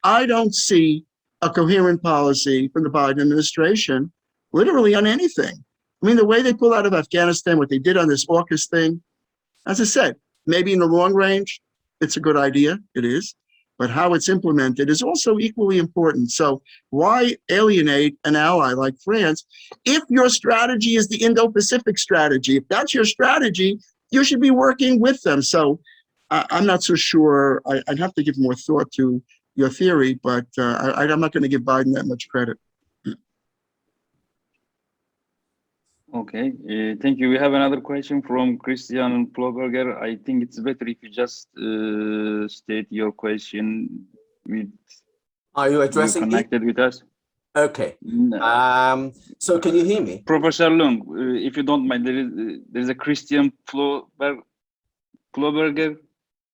B: I don't see a coherent policy from the Biden administration, literally on anything. I mean, the way they pull out of Afghanistan, what they did on this AUKUS thing, as I said, maybe in the long range, it's a good idea, it is. But how it's implemented is also equally important. So why alienate an ally like France if your strategy is the Indo-Pacific strategy? If that's your strategy, you should be working with them. So I'm not so sure. I'd have to give more thought to your theory, but I'm not going to give Biden that much credit.
C: Okay, thank you. We have another question from Christian Ploberger. I think it's better if you just state your question with.
E: Are you addressing
C: connected with us?
E: Okay. So can you hear me?
C: Professor Lung, if you don't mind, there is a Christian Ploberger.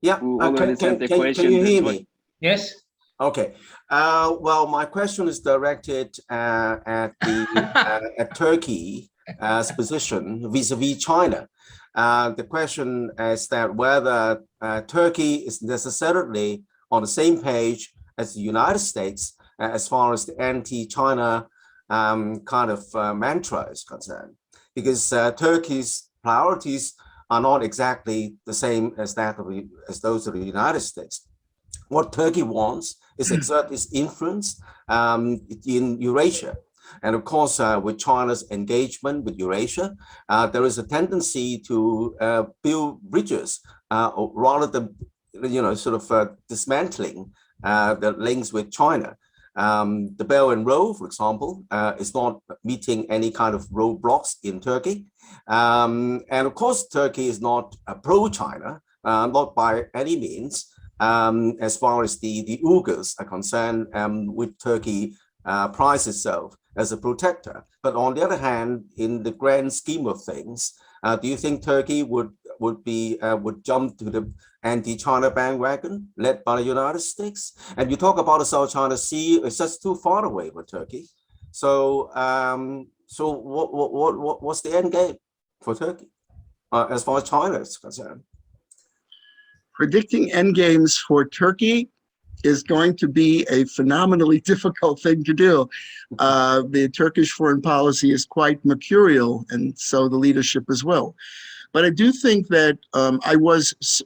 E: Yeah.
C: Who already sent a question.
E: Can you hear me?
F: Yes.
E: Okay. Well, my question is directed at Turkey. Position vis-a-vis China. The question is that whether Turkey is necessarily on the same page as the United States as far as the anti-China kind of mantra is concerned, because Turkey's priorities are not exactly the same as those of the United States. What Turkey wants is exert its influence in Eurasia. And of course, with China's engagement with Eurasia, there is a tendency to build bridges rather than, dismantling the links with China. The Belt and Road, for example, is not meeting any kind of roadblocks in Turkey. And of course, Turkey is not pro-China, not by any means, as far as the Uyghurs are concerned, with Turkey prides itself as a protector. But on the other hand, in the grand scheme of things, do you think Turkey would jump to the anti-China bandwagon led by the United States? And you talk about the South China Sea, it's just too far away for Turkey. So, what's the end game for Turkey as far as China is concerned?
B: Predicting end games for Turkey is going to be a phenomenally difficult thing to do. The Turkish foreign policy is quite mercurial, and so the leadership as well. But I do think that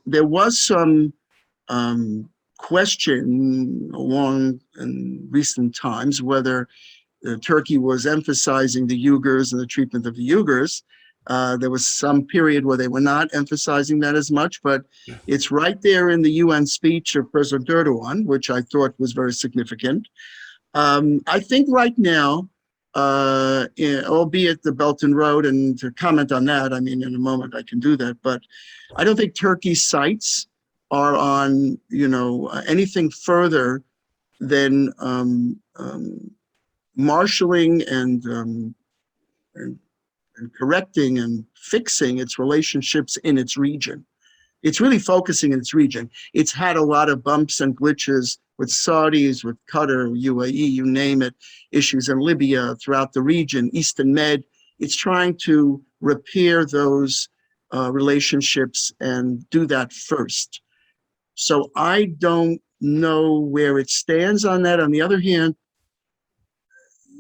B: there was some question along in recent times whether Turkey was emphasizing the Uyghurs and the treatment of the Uyghurs. There was some period where they were not emphasizing that as much, but it's right there in the UN speech of President Erdogan, which I thought was very significant. I think right now, albeit the Belt and Road, and to comment on that, I mean, in a moment I can do that, but I don't think Turkey's sights are on, anything further than marshaling and correcting and fixing its relationships in its region. It's really focusing in its region. It's had a lot of bumps and glitches with Saudis, with Qatar, UAE, you name it, issues in Libya, throughout the region, Eastern Med. It's trying to repair those relationships and do that first. So I don't know where it stands on that. On the other hand,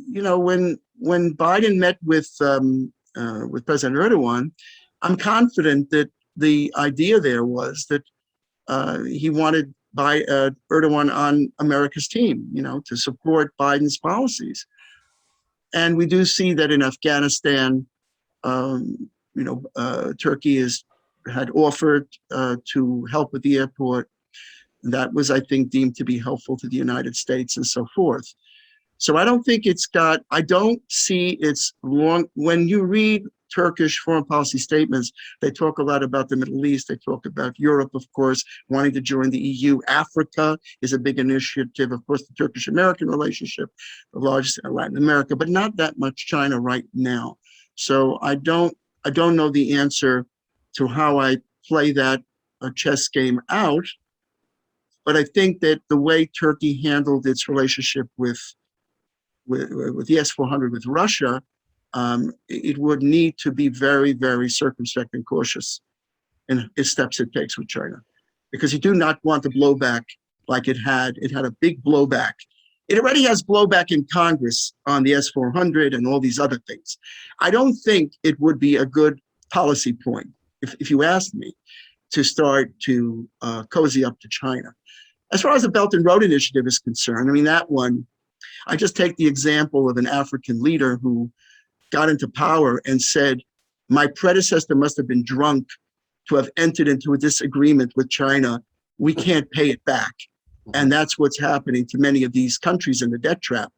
B: when Biden met with President Erdogan, I'm confident that the idea there was that he wanted Erdogan on America's team, to support Biden's policies. And we do see that in Afghanistan, Turkey had offered to help with the airport. That was, I think, deemed to be helpful to the United States and so forth. So I don't think I don't see its long, when you read Turkish foreign policy statements, they talk a lot about the Middle East. They talk about Europe, of course, wanting to join the EU. Africa is a big initiative. Of course, the Turkish-American relationship, the largest in Latin America, but not that much China right now. So I don't know the answer to how I play that chess game out. But I think that the way Turkey handled its relationship with the S-400 with Russia, it would need to be very, very circumspect and cautious in its steps it takes with China, because you do not want the blowback like it had. It had a big blowback. It already has blowback in Congress on the S-400 and all these other things. I don't think it would be a good policy point, if you asked me, to start to cozy up to China. As far as the Belt and Road Initiative is concerned, I mean, that one, I just take the example of an African leader who got into power and said, my predecessor must have been drunk to have entered into a disagreement with China. We can't pay it back. And that's what's happening to many of these countries in the debt trap.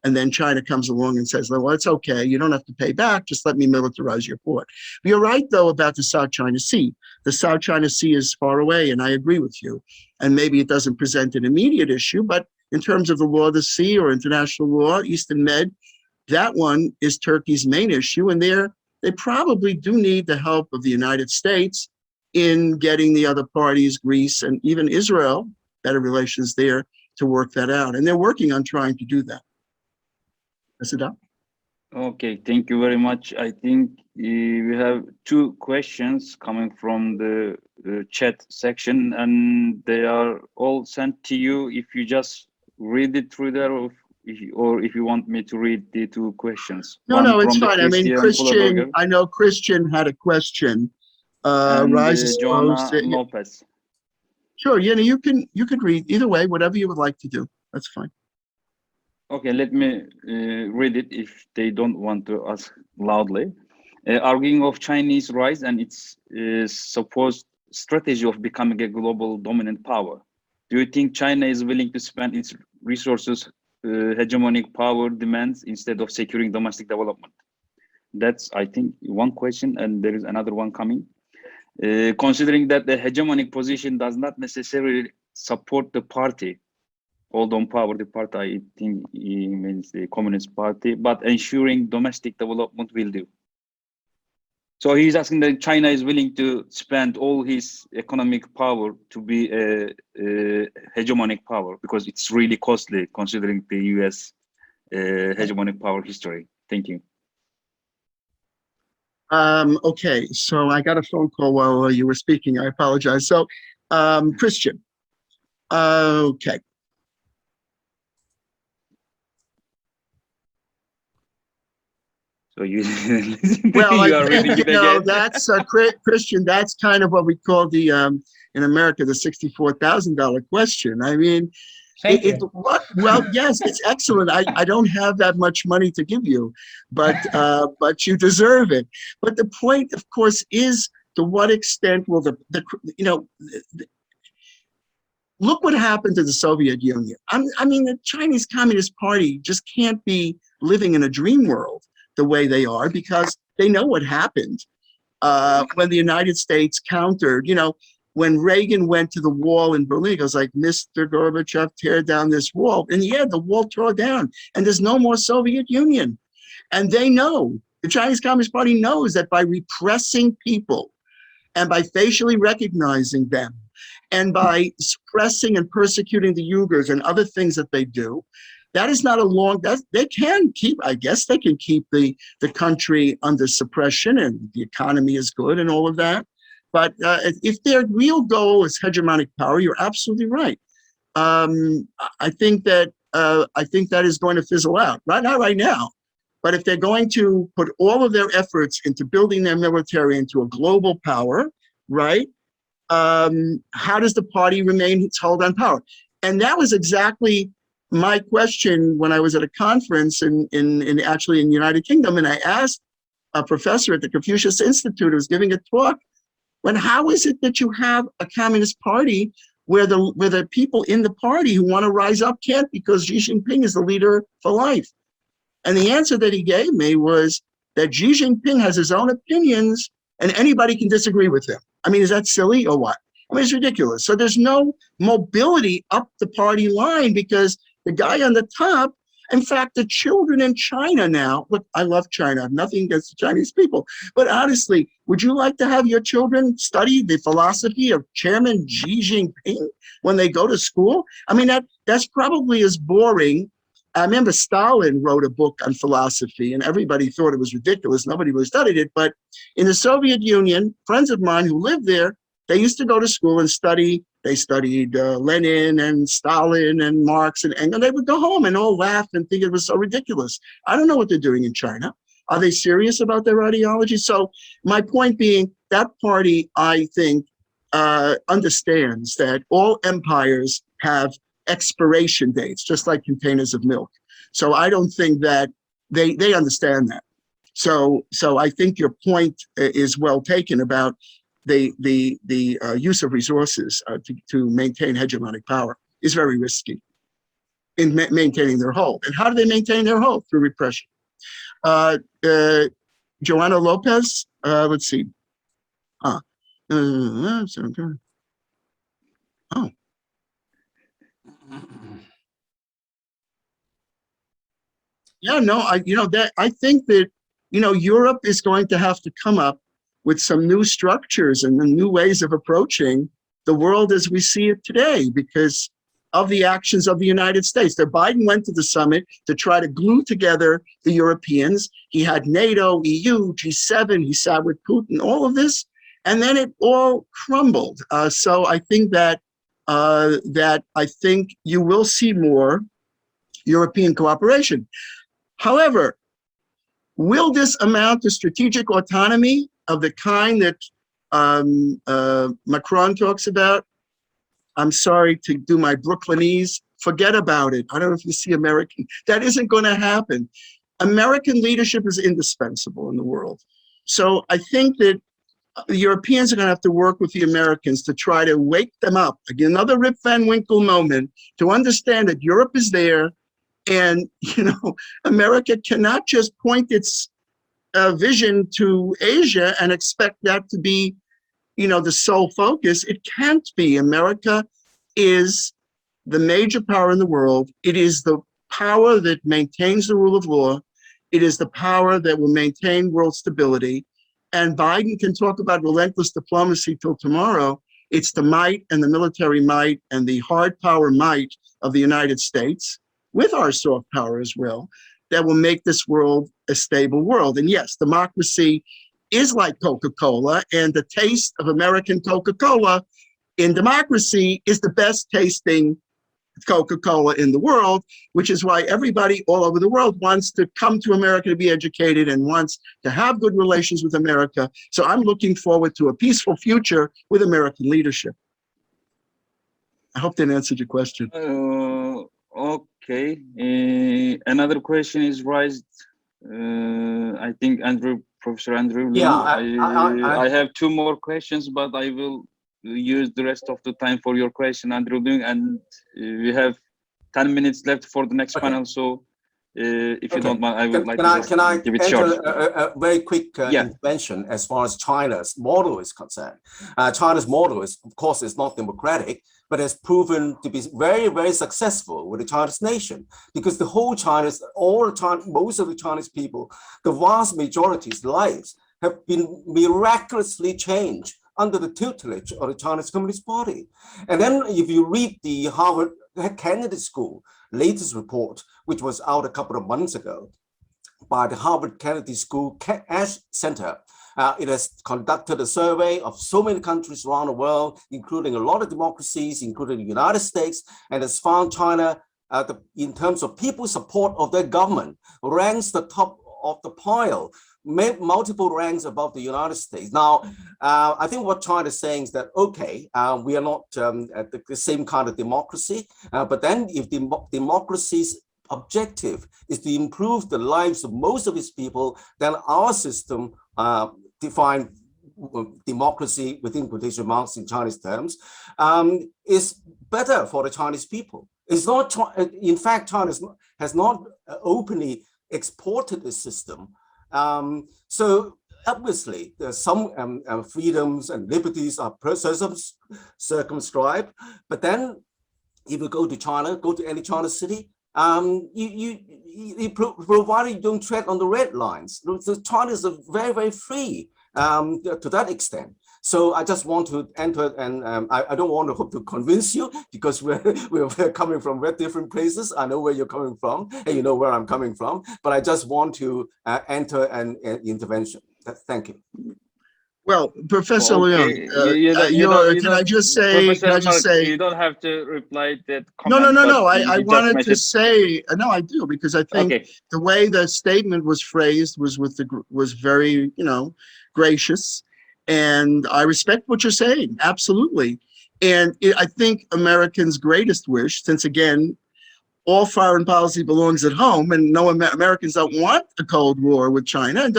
B: And then China comes along and says, well, it's okay. You don't have to pay back. Just let me militarize your port. But you're right, though, about the South China Sea. The South China Sea is far away, and I agree with you. And maybe it doesn't present an immediate issue, but in terms of the law of the sea or international law, Eastern Med, that one is Turkey's main issue. And they probably do need the help of the United States in getting the other parties, Greece and even Israel, better relations there, to work that out. And they're working on trying to do that. That's it.
C: Okay, thank you very much. I think we have two questions coming from the chat section, and they are all sent to you. If you just read it through there, or if you want me to read the two questions.
B: No, it's fine. I mean, Christian, I know Christian had a question.
C: Jonah Lopez.
B: Sure, you can read either way, whatever you would like to do. That's fine.
C: Okay, let me read it if they don't want to ask loudly. Arguing of Chinese rise and its supposed strategy of becoming a global dominant power. Do you think China is willing to spend its resources, hegemonic power demands, instead of securing domestic development? That's, I think, one question, and there is another one coming. Considering that the hegemonic position does not necessarily support the party, hold on power, the party, I think he means the Communist Party, but ensuring domestic development will do. So he's asking that China is willing to spend all his economic power to be a hegemonic power, because it's really costly considering the US hegemonic power history. Thank you.
B: Okay, so I got a phone call while you were speaking. I apologize. So, Christian, okay.
C: So you,
B: well,
C: you are reading it again.
B: That's Christian. That's kind of what we call the in America the $64,000 question. I mean, well, yes, it's excellent. I don't have that much money to give you, but you deserve it. But the point, of course, is to what extent will look what happened to the Soviet Union. I mean, the Chinese Communist Party just can't be living in a dream world the way they are, because they know what happened when the United States countered. You know, when Reagan went to the wall in Berlin, he goes like, Mr. Gorbachev, tear down this wall. And yeah, the wall tore down and there's no more Soviet Union. And they know, the Chinese Communist Party knows that by repressing people and by facially recognizing them and by suppressing and persecuting the Uyghurs and other things that they do, that is not a long, they can keep, I guess they can keep the country under suppression and the economy is good and all of that. But if their real goal is hegemonic power, you're absolutely right. I think that is going to fizzle out. Not right now, but if they're going to put all of their efforts into building their military into a global power, right? How does the party remain its hold on power? And that was exactly my question when I was at a conference in the United Kingdom, and I asked a professor at the Confucius Institute who was giving a talk, when how is it that you have a communist party where the people in the party who want to rise up can't, because Xi Jinping is the leader for life? And the answer that he gave me was that Xi Jinping has his own opinions and anybody can disagree with him. I mean, is that silly or what? I mean, it's ridiculous. So there's no mobility up the party line because the guy on the top, in fact, the children in China now, look, I love China, I have nothing against the Chinese people, but honestly, would you like to have your children study the philosophy of Chairman Xi Jinping when they go to school? I mean, that's probably as boring. I remember Stalin wrote a book on philosophy and everybody thought it was ridiculous. Nobody really studied it. But in the Soviet Union, friends of mine who lived there, they used to go to school and study. They studied Lenin and Stalin and Marx and Engels. They would go home and all laugh and think it was so ridiculous. I don't know what they're doing in China. Are they serious about their ideology? So my point being, that party, I think, understands that all empires have expiration dates, just like containers of milk. So I don't think that they understand that. So I think your point is well taken about the use of resources to maintain hegemonic power is very risky in maintaining their hold. And how do they maintain their hold? Through repression. Joanna Lopez, let's see. Oh. Yeah, no, I think that, Europe is going to have to come up with some new structures and new ways of approaching the world as we see it today because of the actions of the United States. That Biden went to the summit to try to glue together the Europeans. He had NATO, EU, G7, he sat with Putin, all of this, and then it all crumbled. So I think that I think you will see more European cooperation. However, will this amount to strategic autonomy of the kind that Macron talks about? I'm sorry to do my Brooklynese, forget about it. I don't know if you see American, that isn't going to happen. American leadership is indispensable in the world. So I think that the Europeans are going to have to work with the Americans to try to wake them up. Again, another Rip Van Winkle moment to understand that Europe is there. And, America cannot just point its vision to Asia and expect that to be, the sole focus. It can't be. America is the major power in the world. It is the power that maintains the rule of law. It is the power that will maintain world stability. And Biden can talk about relentless diplomacy till tomorrow. It's the might and the military might and the hard power might of the United States, with our soft power as well, that will make this world a stable world. And yes, democracy is like Coca-Cola, and the taste of American Coca-Cola in democracy is the best tasting Coca-Cola in the world, which is why everybody all over the world wants to come to America to be educated and wants to have good relations with America. So I'm looking forward to a peaceful future with American leadership. I hope that answered your question.
C: Okay. Another question is raised. I think Professor Andrew.
E: Yeah,
C: I have two more questions, but I will use the rest of the time for your question, Andrew, and we have 10 minutes left for the next panel. So if you don't mind, I would like to give it short.
E: A very quick intervention as far as China's model is concerned. China's model is, of course, is not democratic, but has proven to be very, very successful with the Chinese nation, because the whole most of the Chinese people, the vast majority's lives have been miraculously changed under the tutelage of the Chinese Communist Party. And then if you read the Harvard Kennedy School latest report, which was out a couple of months ago by the Harvard Kennedy School Ash Center, it has conducted a survey of so many countries around the world, including a lot of democracies, including the United States, and has found China, in terms of people's support of their government, ranks the top of the pile, multiple ranks above the United States. Now, I think what China is saying is that, okay, we are not at the same kind of democracy, but then if the democracy's objective is to improve the lives of most of its people, then our system define democracy within quotation marks in Chinese terms is better for the Chinese people. It's not, in fact, China has not openly exported the system. So obviously there's some freedoms and liberties are circumscribed, but then if you go to China, go to any China city, provided you don't tread on the red lines. So China is very, very free to that extent. So I just want to enter, and I don't want to hope to convince you, because we're coming from very different places. I know where you're coming from, and you know where I'm coming from. But I just want to enter an intervention. Thank you.
B: Well, Professor Leung, can I just say,
C: you don't have to reply that
B: comment.
C: No.
B: I wanted to say, no, I do, because I think the way the statement was phrased was very, gracious, and I respect what you're saying, absolutely. And I think Americans' greatest wish, since again, all foreign policy belongs at home, and no Americans don't want a Cold War with China, and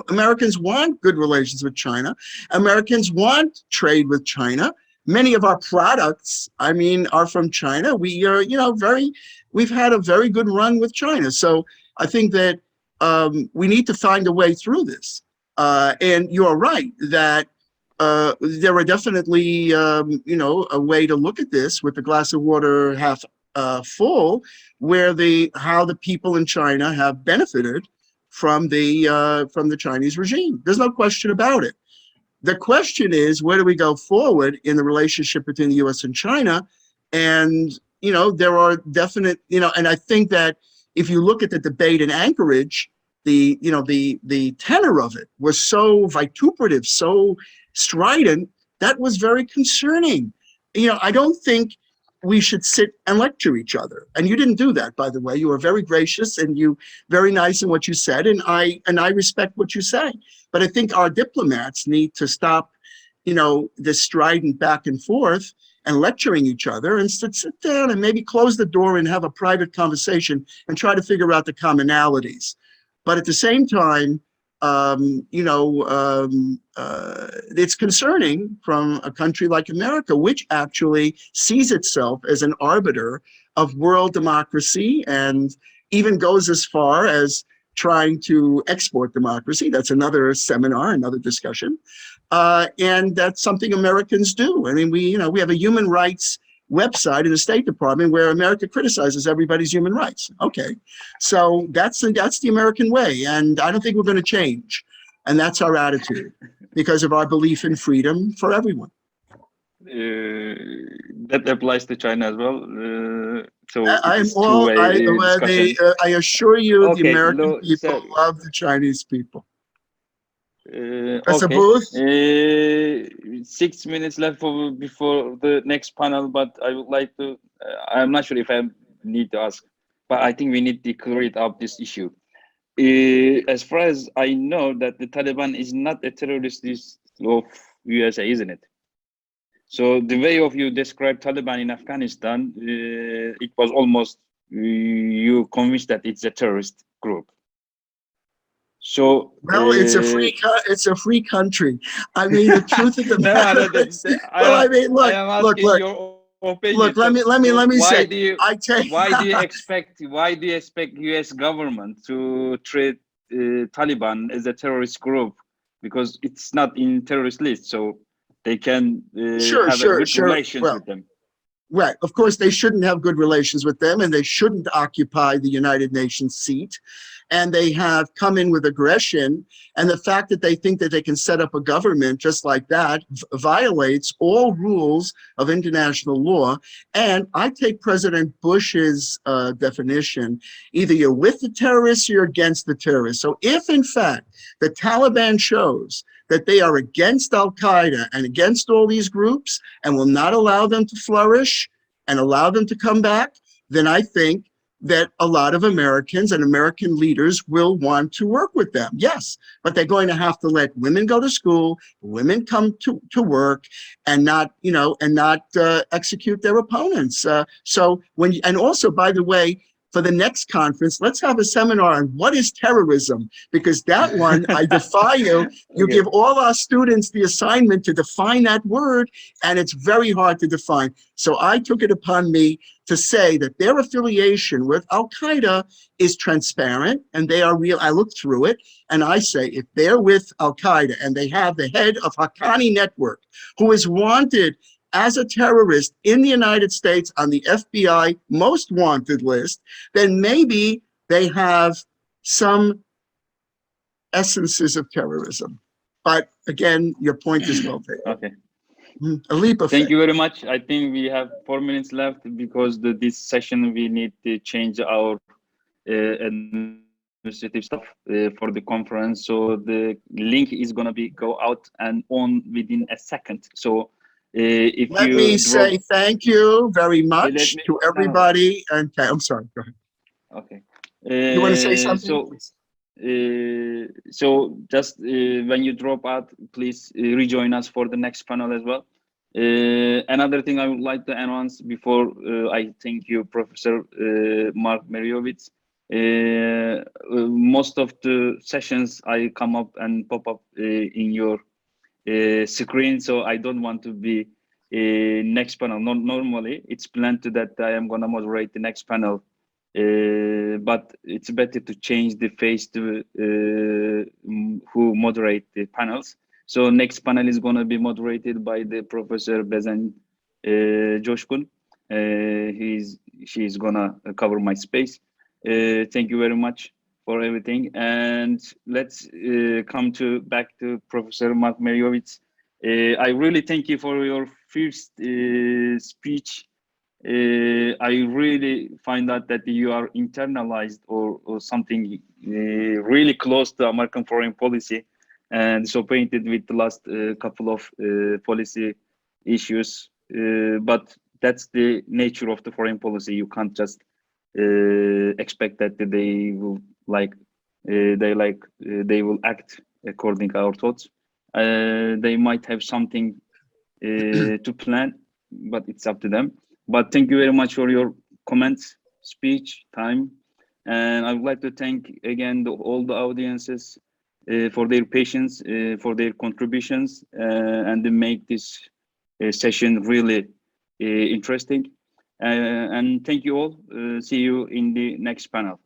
B: Americans want good relations with China. Americans want trade with China. Many of our products, are from China. We are, we've had a very good run with China. So I think that we need to find a way through this. And you're right that there are definitely, a way to look at this with the glass of water half full, where how the people in China have benefited from the Chinese regime. There's no question about it. The question is, where do we go forward in the relationship between the U.S. and China? And there are definite, and I think that if you look at the debate in Anchorage, the tenor of it was so vituperative, so strident, that was very concerning. I don't think we should sit and lecture each other. And you didn't do that, by the way. You were very gracious and very nice in what you said. And I respect what you say. But I think our diplomats need to stop, this strident back and forth and lecturing each other, and sit down and maybe close the door and have a private conversation and try to figure out the commonalities. But at the same time, it's concerning from a country like America, which actually sees itself as an arbiter of world democracy and even goes as far as trying to export democracy. That's another seminar, another discussion. And that's something Americans do. We have a human rights website in the State Department where America criticizes everybody's human rights. Okay, so that's the American way, and I don't think we're going to change. And that's our attitude because of our belief in freedom for everyone.
C: That applies to China as well. So
B: I assure you, the American people love the Chinese people.
C: Okay. 6 minutes left before the next panel, but I would like to, I'm not sure if I need to ask, but I think we need to clear it up, this issue. As far as I know, that the Taliban is not a terrorist list of USA, isn't it? So the way of you describe Taliban in Afghanistan, it was almost, you convinced that it's a terrorist group. So
B: Well, it's a free country. I mean, the truth of the matter is, well, I mean,
C: I am asking
B: look.
C: your opinion.
B: Look, let me say.
C: Why do you expect U.S. government to treat Taliban as a terrorist group? Because it's not in terrorist list, so they can have a good relations with them.
B: Right. Of course, they shouldn't have good relations with them, and they shouldn't occupy the United Nations seat. And they have come in with aggression. And the fact that they think that they can set up a government just like that violates all rules of international law. And I take President Bush's definition, either you're with the terrorists or you're against the terrorists. So if, in fact, the Taliban shows that they are against al-Qaeda and against all these groups and will not allow them to flourish and allow them to come back, then I think that a lot of Americans and American leaders will want to work with them. Yes, but they're going to have to let women go to school, women come to work, and not, execute their opponents. And also, by the way, for the next conference, let's have a seminar on what is terrorism, because that one, I defy you. You give all our students the assignment to define that word, and it's very hard to define. So I took it upon me to say that their affiliation with al-Qaeda is transparent, and they are real. I looked through it, and I say, if they're with al-Qaeda and they have the head of Haqqani Network, who is wanted as a terrorist in the United States on the FBI most wanted list, then maybe they have some essences of terrorism. But again, your point is well taken.
C: Okay.
B: A leap of faith.
C: Thank you very much. I think we have 4 minutes left because this session we need to change our administrative stuff for the conference. So the link is going to go out and on within a second. So
B: let me say thank you very much to everybody. And I'm sorry, go ahead.
C: Okay.
B: You want to say something?
C: So just when you drop out, please rejoin us for the next panel as well. Another thing I would like to announce before I thank you, Professor Mark Meirowitz. Most of the sessions I come up and pop up in your screen, so I don't want to be next panel. Normally it's planned to that I am going to moderate the next panel, but it's better to change the face to who moderate the panels. So next panel is going to be moderated by the Professor Bezen Coşkun. She's going to cover my space. Thank you very much for everything, and let's come back to Professor Mark Meirowitz. I really thank you for your first speech. I really find out that you are internalized or something really close to American foreign policy, and so painted with the last couple of policy issues. But that's the nature of the foreign policy. You can't just expect that they will they will act according to our thoughts. They might have something to plan, but it's up to them. But thank you very much for your comments, speech, time, and I would like to thank again all the audiences for their patience, for their contributions, and to make this session really interesting. And thank you all. See you in the next panel.